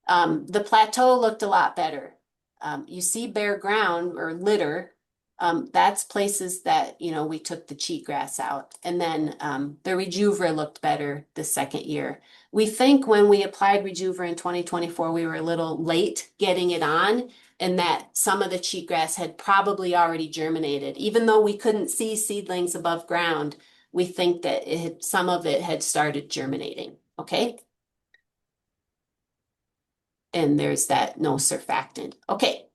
The plateau looked a lot better. You see bare ground or litter. That's places that, we took the cheatgrass out. And then the Rejuva looked better the second year. We think when we applied Rejuva in 2024, we were a little late getting it on, and that some of the cheatgrass had probably already germinated. Even though we couldn't see seedlings above ground, we think that some of it had started germinating. Okay. And there's that no surfactant. Okay.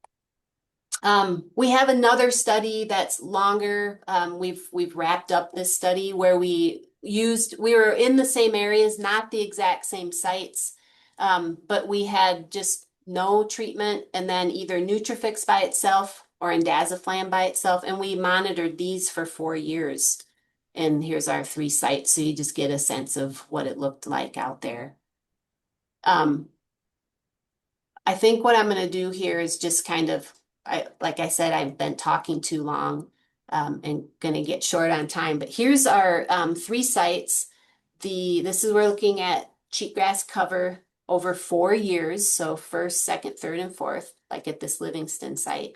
We have another study that's longer. We've wrapped up this study where we were in the same areas, not the exact same sites, but we had just no treatment and then either Nutrifix by itself or Indaziflam by itself, and we monitored these for 4 years. And here's our 3 sites, so you just get a sense of what it looked like out there. I think what I'm going to do here is just kind of, like I said, I've been talking too long, and going to get short on time. But here's our 3 sites. We're looking at cheatgrass cover over 4 years. So first, second, third, and fourth, like at this Livingston site.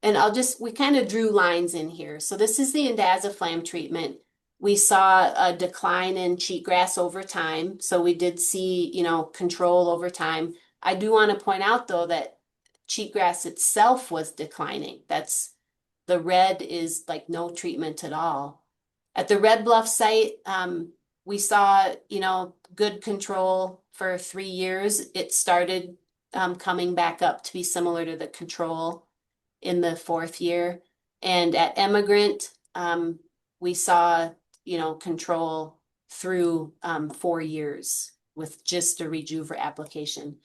And we kind of drew lines in here. So this is the Indaziflam treatment. We saw a decline in cheatgrass over time. So we did see, control over time. I do want to point out though that cheatgrass itself was declining. The red is like no treatment at all. At the Red Bluff site, we saw, good control for 3 years. It started coming back up to be similar to the control in the fourth year. And at Emigrant, we saw, control through 4 years with just a Rejuva application.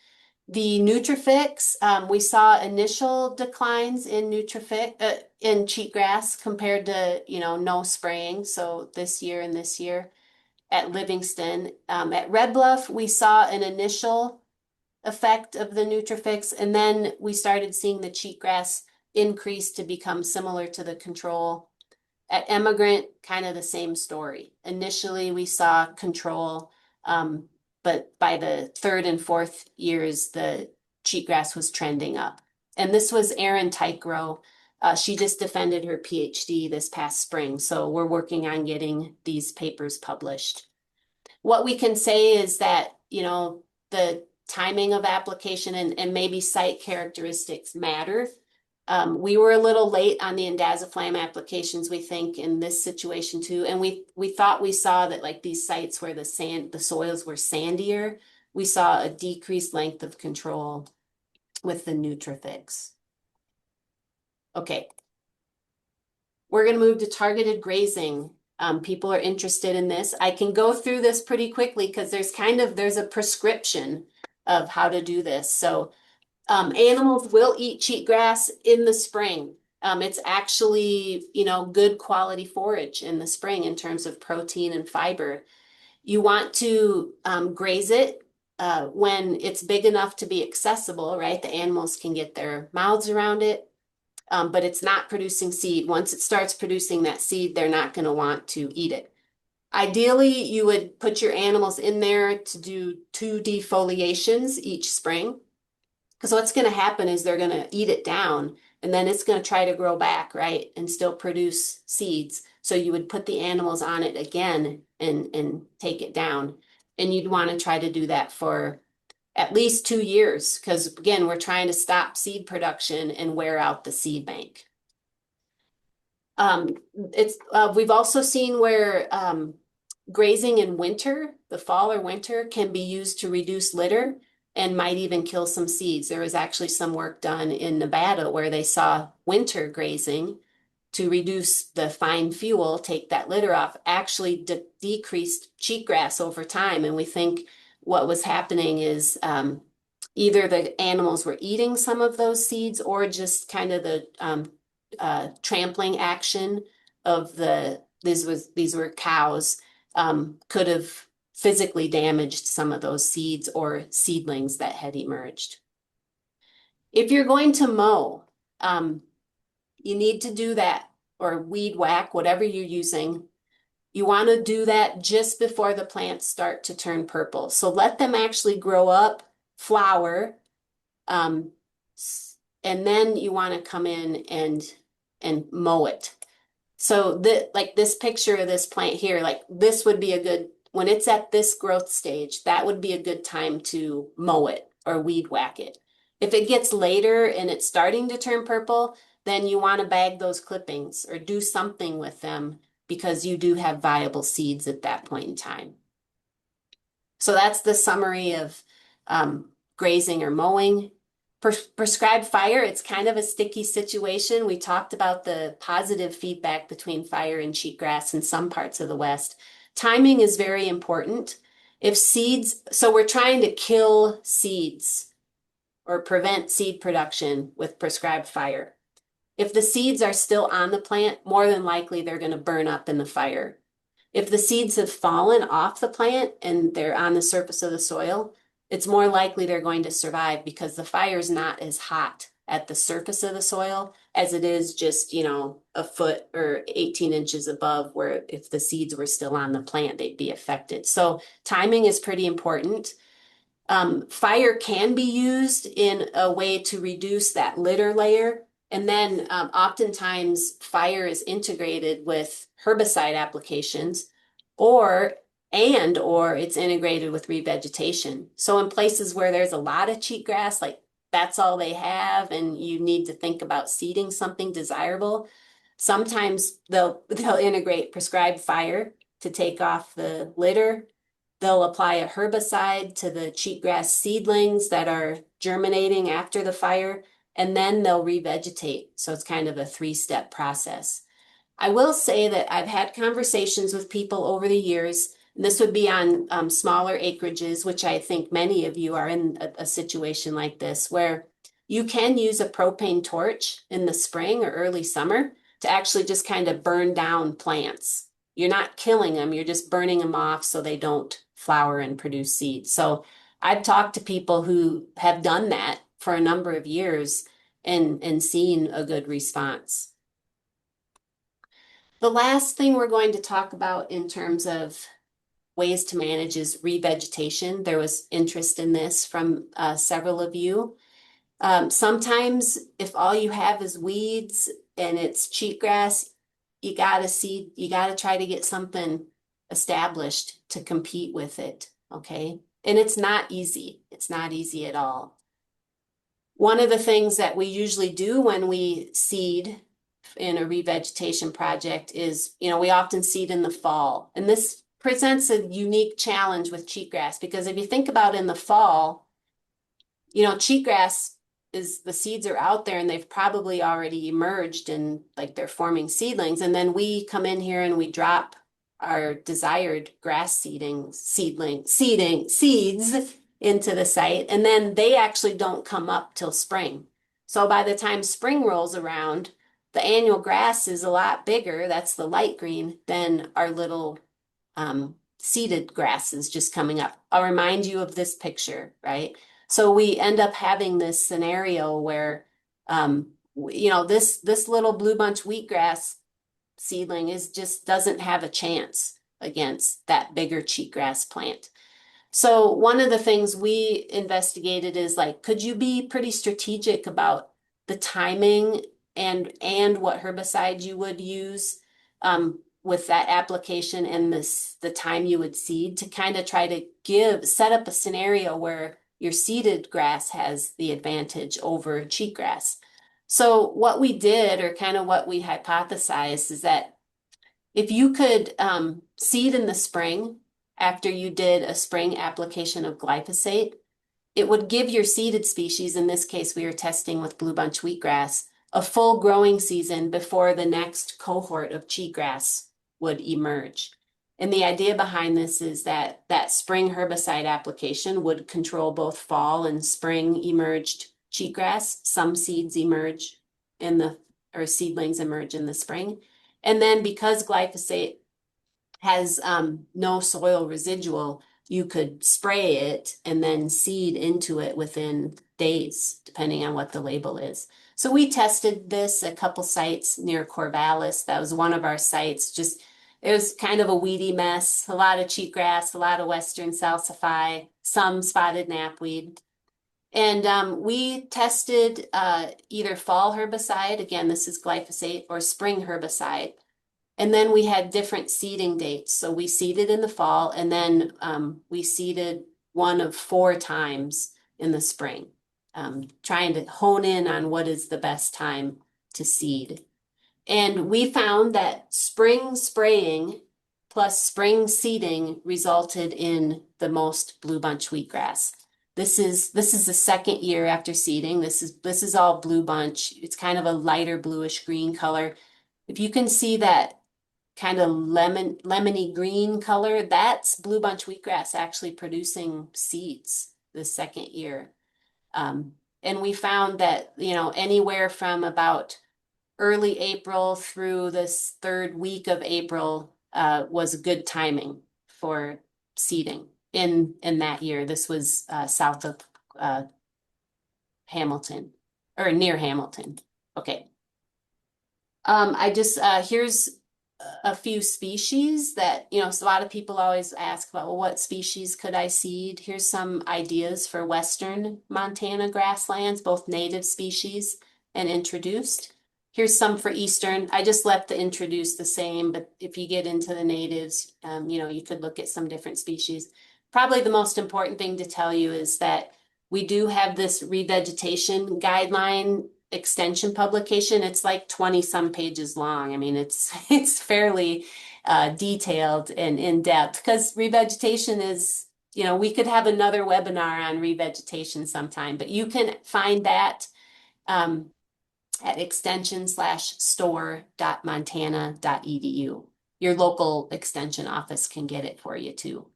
The Nutrifix, we saw initial declines in in cheatgrass compared to, no spraying. So this year and this year at Livingston. At Red Bluff, we saw an initial effect of the Nutrifix, and then we started seeing the cheatgrass increase to become similar to the control. At Emigrant, kind of the same story. Initially, we saw control, but by the third and fourth years, the cheatgrass was trending up. And this was Erin Tykerow. She just defended her PhD this past spring, so we're working on getting these papers published. What we can say is that, the timing of application and maybe site characteristics matter. We were a little late on the Indaziflam applications, we think, in this situation too. And we thought we saw that like these sites where the soils were sandier, we saw a decreased length of control with the Nutrifix. Okay. We're going to move to targeted grazing. People are interested in this. I can go through this pretty quickly because there's a prescription of how to do this. So animals will eat cheatgrass in the spring. It's actually, good quality forage in the spring in terms of protein and fiber. You want to graze it when it's big enough to be accessible, right? The animals can get their mouths around it, but it's not producing seed. Once it starts producing that seed, they're not going to want to eat it. Ideally, you would put your animals in there to do 2 defoliations each spring. Because what's going to happen is they're going to eat it down and then it's going to try to grow back, right? And still produce seeds. So you would put the animals on it again and take it down. And you'd want to try to do that for at least 2 years. Because again, we're trying to stop seed production and wear out the seed bank. We've also seen where grazing in winter, the fall or winter, can be used to reduce litter and might even kill some seeds. There was actually some work done in Nevada where they saw winter grazing to reduce the fine fuel, take that litter off, actually decreased cheatgrass over time. And we think what was happening is either the animals were eating some of those seeds or just kind of the trampling action of the these were cows, could have physically damaged some of those seeds or seedlings that had emerged. If you're going to mow, um, you need to do that, or weed whack, whatever you're using. You want to do that just before the plants start to turn purple. So let them actually grow up, flower, um, and then you want to come in and mow it. So like this picture of this plant here, like this would be a good, when it's at this growth stage, that would be a good time to mow it or weed whack it. If it gets later and it's starting to turn purple, then you want to bag those clippings or do something with them because you do have viable seeds at that point in time. So that's the summary of grazing or mowing. Prescribed fire, it's kind of a sticky situation. We talked about the positive feedback between fire and cheatgrass in some parts of the West. Timing is very important. If seeds, so we're trying to kill seeds or prevent seed production with prescribed fire. If the seeds are still on the plant, more than likely they're going to burn up in the fire. If the seeds have fallen off the plant and they're on the surface of the soil, it's more likely they're going to survive because the fire is not as hot at the surface of the soil as it is just, a foot or 18 inches above, where if the seeds were still on the plant, they'd be affected. So timing is pretty important. Fire can be used in a way to reduce that litter layer. And then oftentimes fire is integrated with herbicide applications or it's integrated with revegetation. So in places where there's a lot of cheatgrass, like that's all they have, and you need to think about seeding something desirable, sometimes they'll integrate prescribed fire to take off the litter. They'll apply a herbicide to the cheatgrass seedlings that are germinating after the fire, and then they'll revegetate. So it's kind of a three-step process. I will say that I've had conversations with people over the years, and this would be on smaller acreages, which I think many of you are in a situation like this, where you can use a propane torch in the spring or early summer to actually just kind of burn down plants. You're not killing them, you're just burning them off so they don't flower and produce seeds. So I've talked to people who have done that for a number of years and seen a good response. The last thing we're going to talk about in terms of ways to manage is revegetation. There was interest in this from several of you. Sometimes if all you have is weeds and it's cheatgrass, you gotta try to get something established to compete with it, okay? And it's not easy. It's not easy at all. One of the things that we usually do when we seed in a revegetation project is, we often seed in the fall. And this presents a unique challenge with cheatgrass because if you think about in the fall, cheatgrass is the seeds are out there and they've probably already emerged and like they're forming seedlings. And then we come in here and we drop our desired grass seeds into the site. And then they actually don't come up till spring. So by the time spring rolls around, the annual grass is a lot bigger. That's the light green than our little seeded grasses just coming up. I'll remind you of this picture, right? So we end up having this scenario where, this little blue bunch wheatgrass seedling just doesn't have a chance against that bigger cheatgrass plant. So one of the things we investigated is like, could you be pretty strategic about the timing and what herbicide you would use with that application and the time you would seed to kind of try to set up a scenario where your seeded grass has the advantage over cheatgrass. So what we did, or kind of what we hypothesized, is that if you could seed in the spring after you did a spring application of glyphosate, it would give your seeded species, in this case we were testing with blue bunch wheatgrass, a full growing season before the next cohort of cheatgrass would emerge. And the idea behind this is that spring herbicide application would control both fall and spring emerged cheatgrass. Some seeds emerge or seedlings emerge in the spring. And then because glyphosate has no soil residual, you could spray it and then seed into it within days, depending on what the label is. So we tested this a couple sites near Corvallis. That was one of our sites. Just it was kind of a weedy mess, a lot of cheatgrass, a lot of western salsify, some spotted knapweed. And we tested either fall herbicide, again, this is glyphosate, or spring herbicide. And then we had different seeding dates. So we seeded in the fall, and then we seeded one of 4 times in the spring, trying to hone in on what is the best time to seed. And we found that spring spraying plus spring seeding resulted in the most blue bunch wheatgrass. This is the second year after seeding. This is all blue bunch. It's kind of a lighter bluish green color. If you can see that kind of lemony green color, that's blue bunch wheatgrass actually producing seeds the second year. And we found that, anywhere from about early April through this third week of April was good timing for seeding in that year. This was south of uh, Hamilton or near Hamilton. Okay. I just here's a few species that, so a lot of people always ask about, well, what species could I seed? Here's some ideas for Western Montana grasslands, both native species and introduced. Here's some for Eastern. I just left the introduced the same, but if you get into the natives, you could look at some different species. Probably the most important thing to tell you is that we do have this revegetation guideline extension publication. It's like 20 some pages long. I mean, it's fairly detailed and in depth because revegetation is, we could have another webinar on revegetation sometime, but you can find that um, at extension/store.montana.edu. Your local extension office can get it for you too.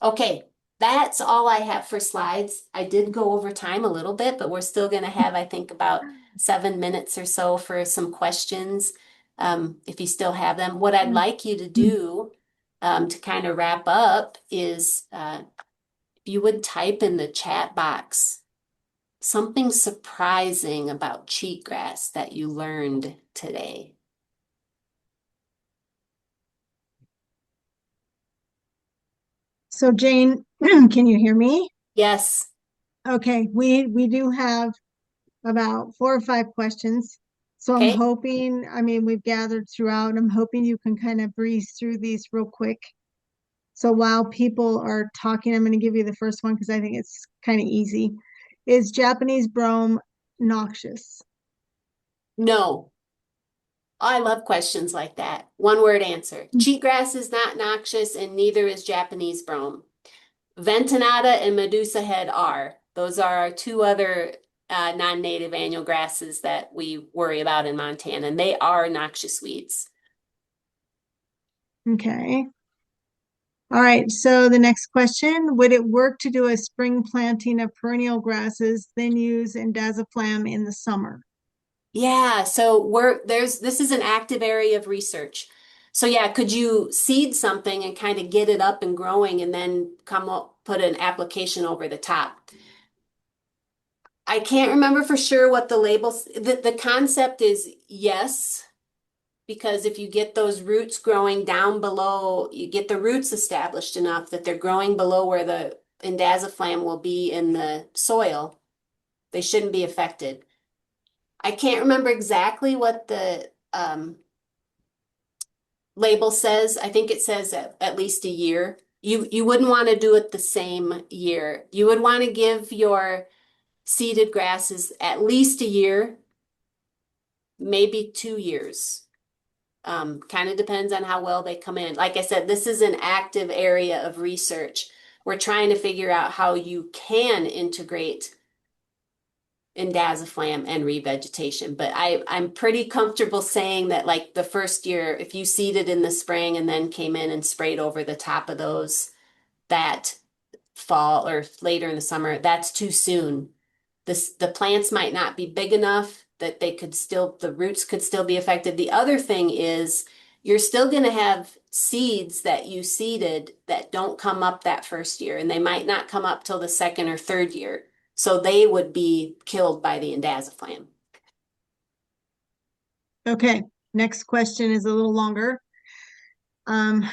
Okay, that's all I have for slides. I did go over time a little bit, but we're still going to have, I think, about 7 minutes or so for some questions, if you still have them. What I'd like you to do to kind of wrap up is if you would type in the chat box something surprising about cheatgrass that you learned today. So Jane, can you hear me? Yes. Okay, we do have about 4 or 5 questions. So I'm Okay. hoping, I mean, we've gathered throughout, and I'm hoping you can kind of breeze through these real quick. So while people are talking, I'm going to give you the first one because I think it's kind of easy. Is Japanese brome noxious? No. I love questions like that. One word answer. Cheatgrass is not noxious and neither is Japanese brome. Ventonata and Medusa head are. Those are our two other non-native annual grasses that we worry about in Montana, and they are noxious weeds. Okay. All right. So the next question, would it work to do a spring planting of perennial grasses, then use indaziflam in the summer? Yeah, so this is an active area of research. So yeah, could you seed something and kind of get it up and growing and then come up, put an application over the top? I can't remember for sure what the labels, the concept is yes, because if you get those roots growing down below, you get the roots established enough that they're growing below where the indaziflam will be in the soil, they shouldn't be affected. I can't remember exactly what the label says. I think it says at least a year. You wouldn't want to do it the same year. You would want to give your seeded grasses at least a year, maybe 2 years. Kind of depends on how well they come in. Like I said, this is an active area of research. We're trying to figure out how you can integrate indaziflam and revegetation. But I'm pretty comfortable saying that like the first year, if you seeded in the spring and then came in and sprayed over the top of those that fall or later in the summer, that's too soon. The plants might not be big enough. that they could still, the roots could still be affected. The other thing is you're still going to have seeds that you seeded that don't come up that first year, and they might not come up till the second or third year. So they would be killed by the indaziflam. Okay, next question is a little longer. Um,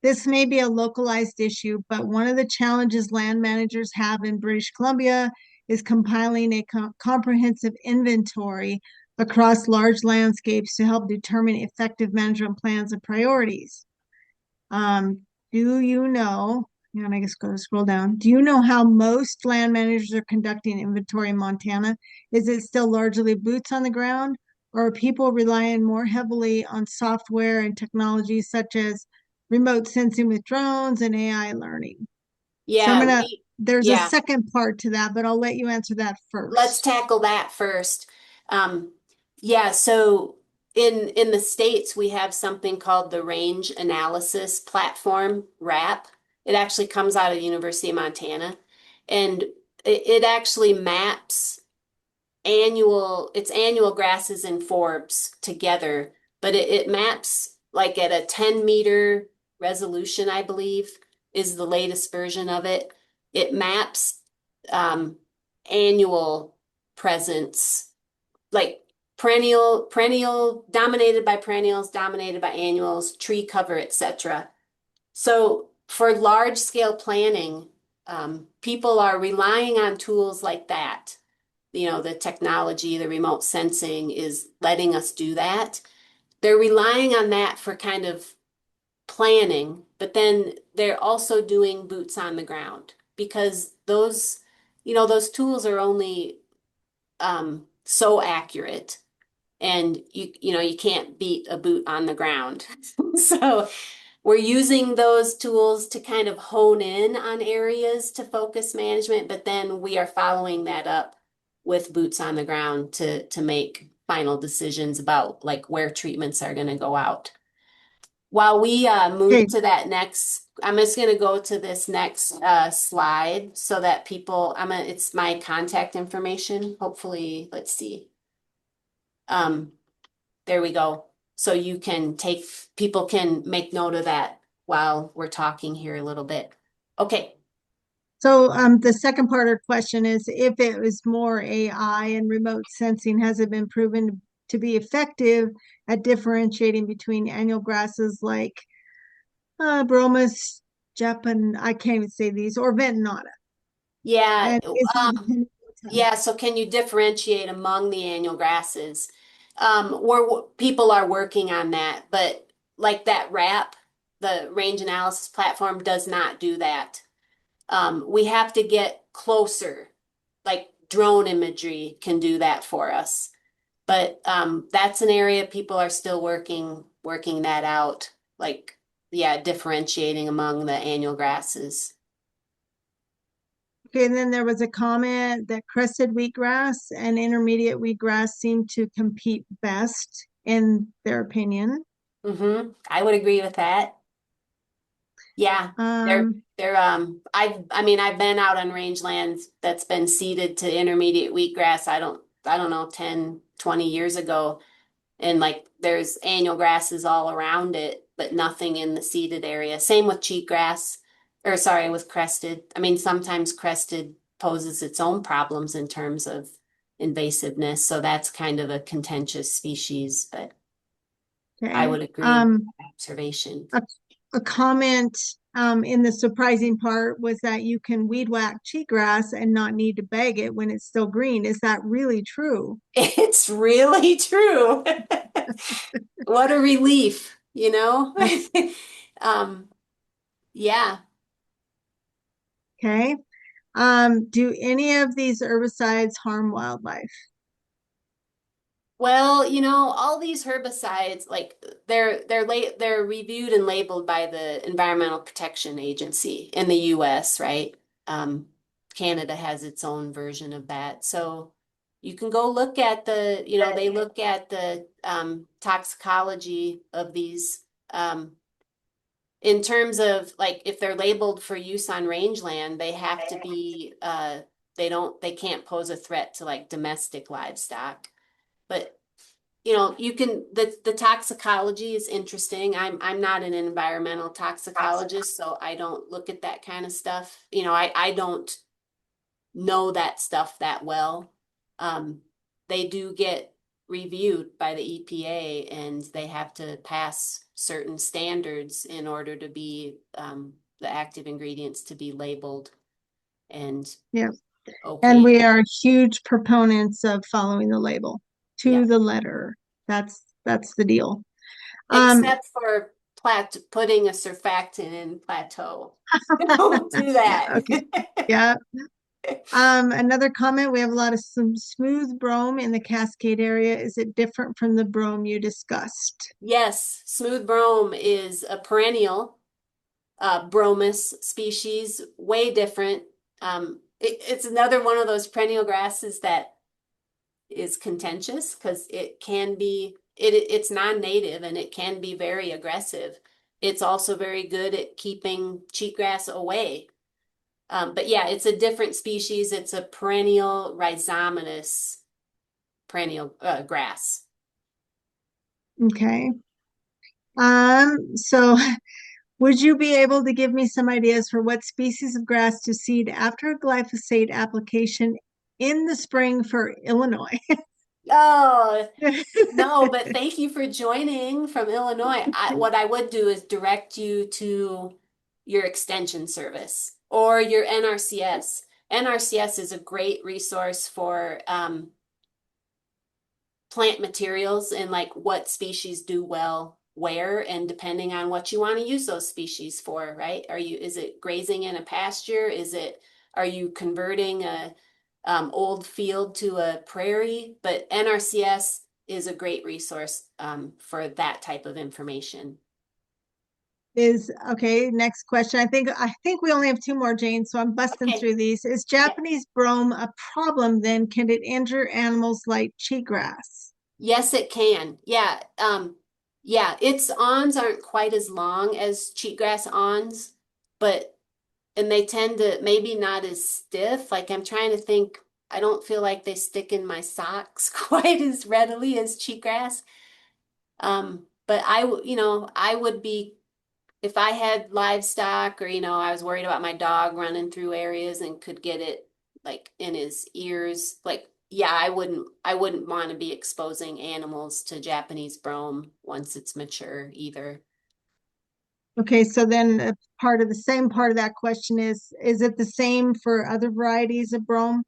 this may be a localized issue, but one of the challenges land managers have in British Columbia is compiling a comprehensive inventory across large landscapes to help determine effective management plans and priorities. Do you know, and I guess go scroll down, do you know how most land managers are conducting inventory in Montana? Is it still largely boots on the ground, or are people relying more heavily on software and technologies such as remote sensing with drones and AI learning? So Yeah, there's a yeah. second part to that, but I'll let you answer that Let's first. tackle that first. Um, yeah, so in the States, we have something called the Range Analysis Platform, RAP. It actually comes out of the University of Montana, and it actually maps it's annual grasses and forbs together, but it maps like at a 10-meter resolution, I believe, is the latest version of it. It maps um, annual presence, like perennial, dominated by perennials, dominated by annuals, tree cover, etc. So for large scale planning, people are relying on tools like that. The technology, the remote sensing is letting us do that. They're relying on that for kind of planning, but then they're also doing boots on the ground because those tools are only so accurate, and you can't beat a boot on the ground. So we're using those tools to kind of hone in on areas to focus management, but then we are following that up with boots on the ground to make final decisions about like where treatments are going to go out. While we move Okay, to that next, I'm just going to go to this next slide so that it's my contact information. Hopefully, let's see. Um, there we go. So people can make note of that while we're talking here a little bit. Okay. so the second part of the question is if it was more AI and remote sensing, has it been proven to be effective at differentiating between annual grasses like Bromus, Japan, I can't even say these, or Ventonata? Yeah. And is that depending on the type? Yeah. So can you differentiate among the annual grasses? Where people are working on that, but like that RAP, the range analysis platform does not do that. We have to get closer, like drone imagery can do that for us. But that's an area people are still working that out, like yeah, differentiating among the annual grasses. Okay, and then there was a comment that crested wheatgrass and intermediate wheatgrass seem to compete best in their opinion. I would agree with that. Yeah, Um, I've been out on rangelands that's been seeded to intermediate wheatgrass. I don't know, 10, 20 years ago. And like there's annual grasses all around it, but nothing in the seeded area. Same with cheatgrass, or sorry, with crested. I mean, sometimes crested poses its own problems in terms of invasiveness, so that's kind of a contentious species, but I okay. would agree with that observation. A, a comment in the surprising part was that you can weed whack cheatgrass and not need to bag it when it's still green. Is that really true? It's really true. What a relief, you know? Um, yeah. Okay. Do any of these herbicides harm wildlife? Well, all these herbicides, like they're reviewed and labeled by the Environmental Protection Agency in the US, right? Um, Canada has its own version of that. So you can go look at they look at the toxicology of these in terms of like if they're labeled for use on rangeland, they have to be they can't pose a threat to like domestic livestock. But you know, you can the toxicology is interesting. I'm not an environmental toxicologist, so I don't look at that kind of stuff. You know, I don't know that stuff that well. Um, they do get reviewed by the EPA and they have to pass certain standards in order to be the active ingredients to be labeled and Yeah. And okay. we are huge proponents of following the label Yeah. to the letter. That's the deal. Um, Except for putting a surfactant in plateau. Don't do that. yeah, okay. Yeah. Another comment, we have a lot of some smooth brome in the Cascade area. Is it different from the brome you discussed? Yes, smooth brome is a perennial bromus species, way different. It's another one of those perennial grasses that is contentious because it's non-native and it can be very aggressive. It's also very good at keeping cheatgrass away. But yeah, it's a different species. It's a perennial rhizomatous perennial grass. Okay. So would you be able to give me some ideas for what species of grass to seed after a glyphosate application in the spring for Illinois? Oh, no, but thank you for joining from Illinois. What I would do is direct you to your extension service or your NRCS. NRCS is a great resource for plant materials and like what species do well where and depending on what you want to use those species for, right? Is it grazing in a pasture? Are you converting a old field to a prairie? But NRCS is a great resource for that type of information. Is okay, next question. I think we only have two more, Jane, so I'm busting Okay. through these. Is Yeah. Japanese brome a problem then? Can it injure animals like cheatgrass? Yes, it can. Yeah. Yeah, its awns aren't quite as long as cheatgrass awns, but and they tend to maybe not as stiff. Like I'm trying to think, I don't feel like they stick in my socks quite as readily as cheatgrass. But I would be if I had livestock or I was worried about my dog running through areas and could get it like in his ears, like yeah, I wouldn't want to be exposing animals to Japanese brome once it's mature either. Okay, so then part of the same part of that question is it the same for other varieties of brome?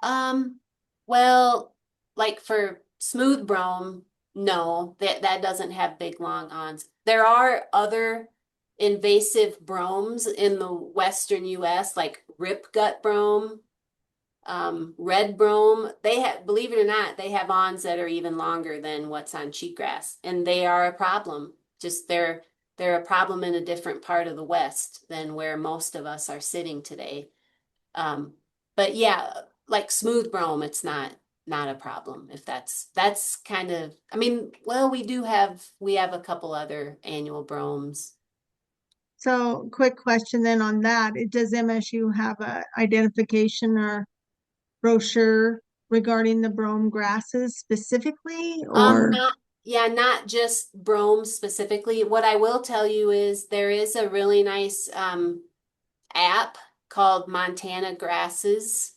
Um, well, like for smooth brome, no, that doesn't have big long awns. There are other invasive bromes in the western US, like ripgut brome, red brome. They have, believe it or not, they have awns that are even longer than what's on cheatgrass, and they are a problem. Just they're a problem in a different part of the West than where most of us are sitting today. Um, but yeah, like smooth brome, it's not a problem if that's kind of I mean, well, we have a couple other annual bromes. So quick question then on that. Does MSU have a identification or brochure regarding the brome grasses specifically or Not yeah, not just brome specifically. What I will tell you is there is a really nice app called Montana Grasses.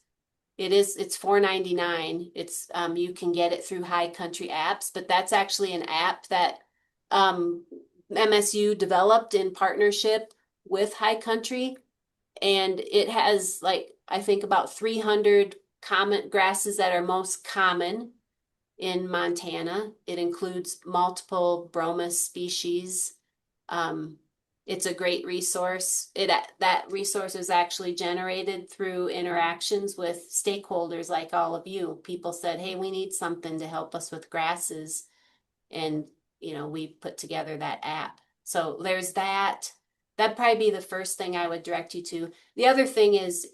It's 4.99. It's you can get it through High Country Apps, but that's actually an app that um MSU developed in partnership with High Country, and it has like I think about 300 common grasses that are most common in Montana. It includes multiple bromus species. Um, it's a great resource. That resource is actually generated through interactions with stakeholders like all of you. People said, "Hey, we need something to help us with grasses," and we put together that app. So there's that. That'd probably be the first thing I would direct you to. The other thing is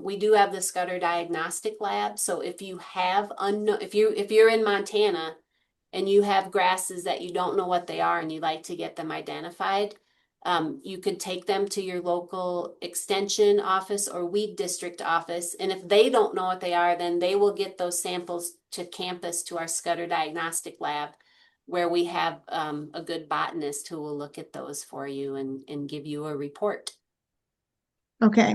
we do have the Scudder Diagnostic Lab. So if you're in Montana and you have grasses that you don't know what they are and you'd like to get them identified, You could take them to your local extension office or weed district office. And if they don't know what they are, then they will get those samples to campus to our Scudder Diagnostic Lab, where we have a good botanist who will look at those for you and give you a report. Okay.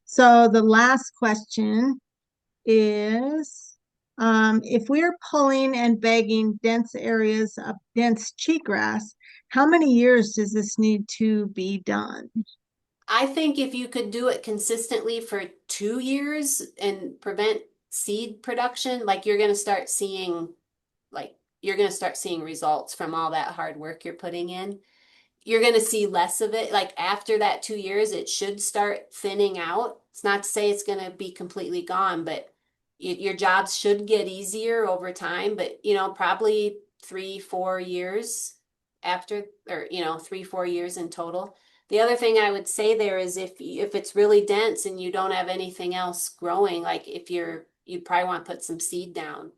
So the last question is, if we're pulling and bagging dense areas of dense cheatgrass, how many years does this need to be done? I think if you could do it consistently for 2 years and prevent seed production, like you're going to start seeing results from all that hard work you're putting in. You're going to see less of it. Like after that 2 years, it should start thinning out. It's not to say it's going to be completely gone, but your jobs should get easier over time. But, probably 3, 4 years after, or, 3, 4 years in total. The other thing I would say there is if it's really dense and you don't have anything else growing, like you'd probably want to put some seed down.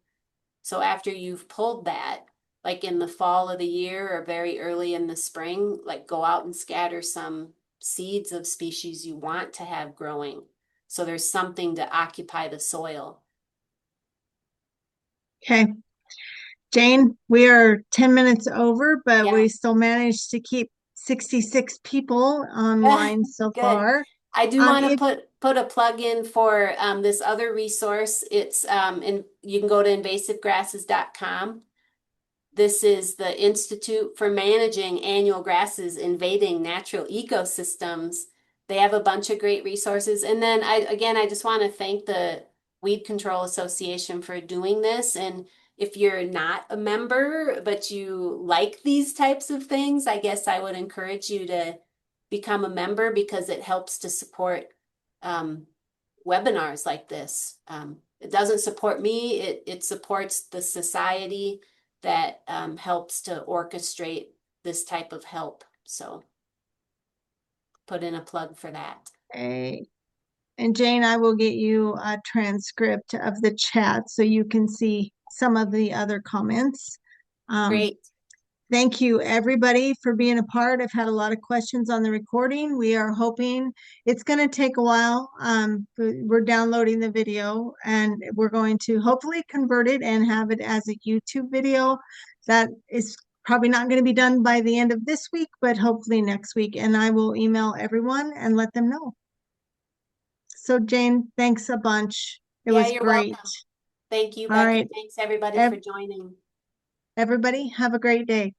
So after you've pulled that, like in the fall of the year or very early in the spring, like go out and scatter some seeds of species you want to have growing. So there's something to occupy the soil. Okay. Jane, we are 10 minutes over, but Yeah. we still managed to keep 66 people online so Good. far. I do want to If put a plug in for this other resource. It's and you can go to invasivegrasses.com. This is the Institute for Managing Annual Grasses Invading Natural Ecosystems. They have a bunch of great resources. And then I just want to thank the Weed Control Association for doing this. And if you're not a member, but you like these types of things, I guess I would encourage you to become a member because it helps to support um, webinars like this. It doesn't support me, it supports the society that helps to orchestrate this type of help. So put in a plug for that. a And Jane, I will get you a transcript of the chat so you can see some of the other comments. Um, Great. Thank you, everybody, for being a part. I've had a lot of questions on the recording. We are hoping it's going to take a while. We're downloading the video and we're going to hopefully convert it and have it as a YouTube video. That is probably not going to be done by the end of this week, but hopefully next week. And I will email everyone and let them know. So, Jane, thanks a bunch. It Yeah, was you're great. welcome. Thank you, All Becky. right, Thanks everybody ev for joining. everybody, have a great day.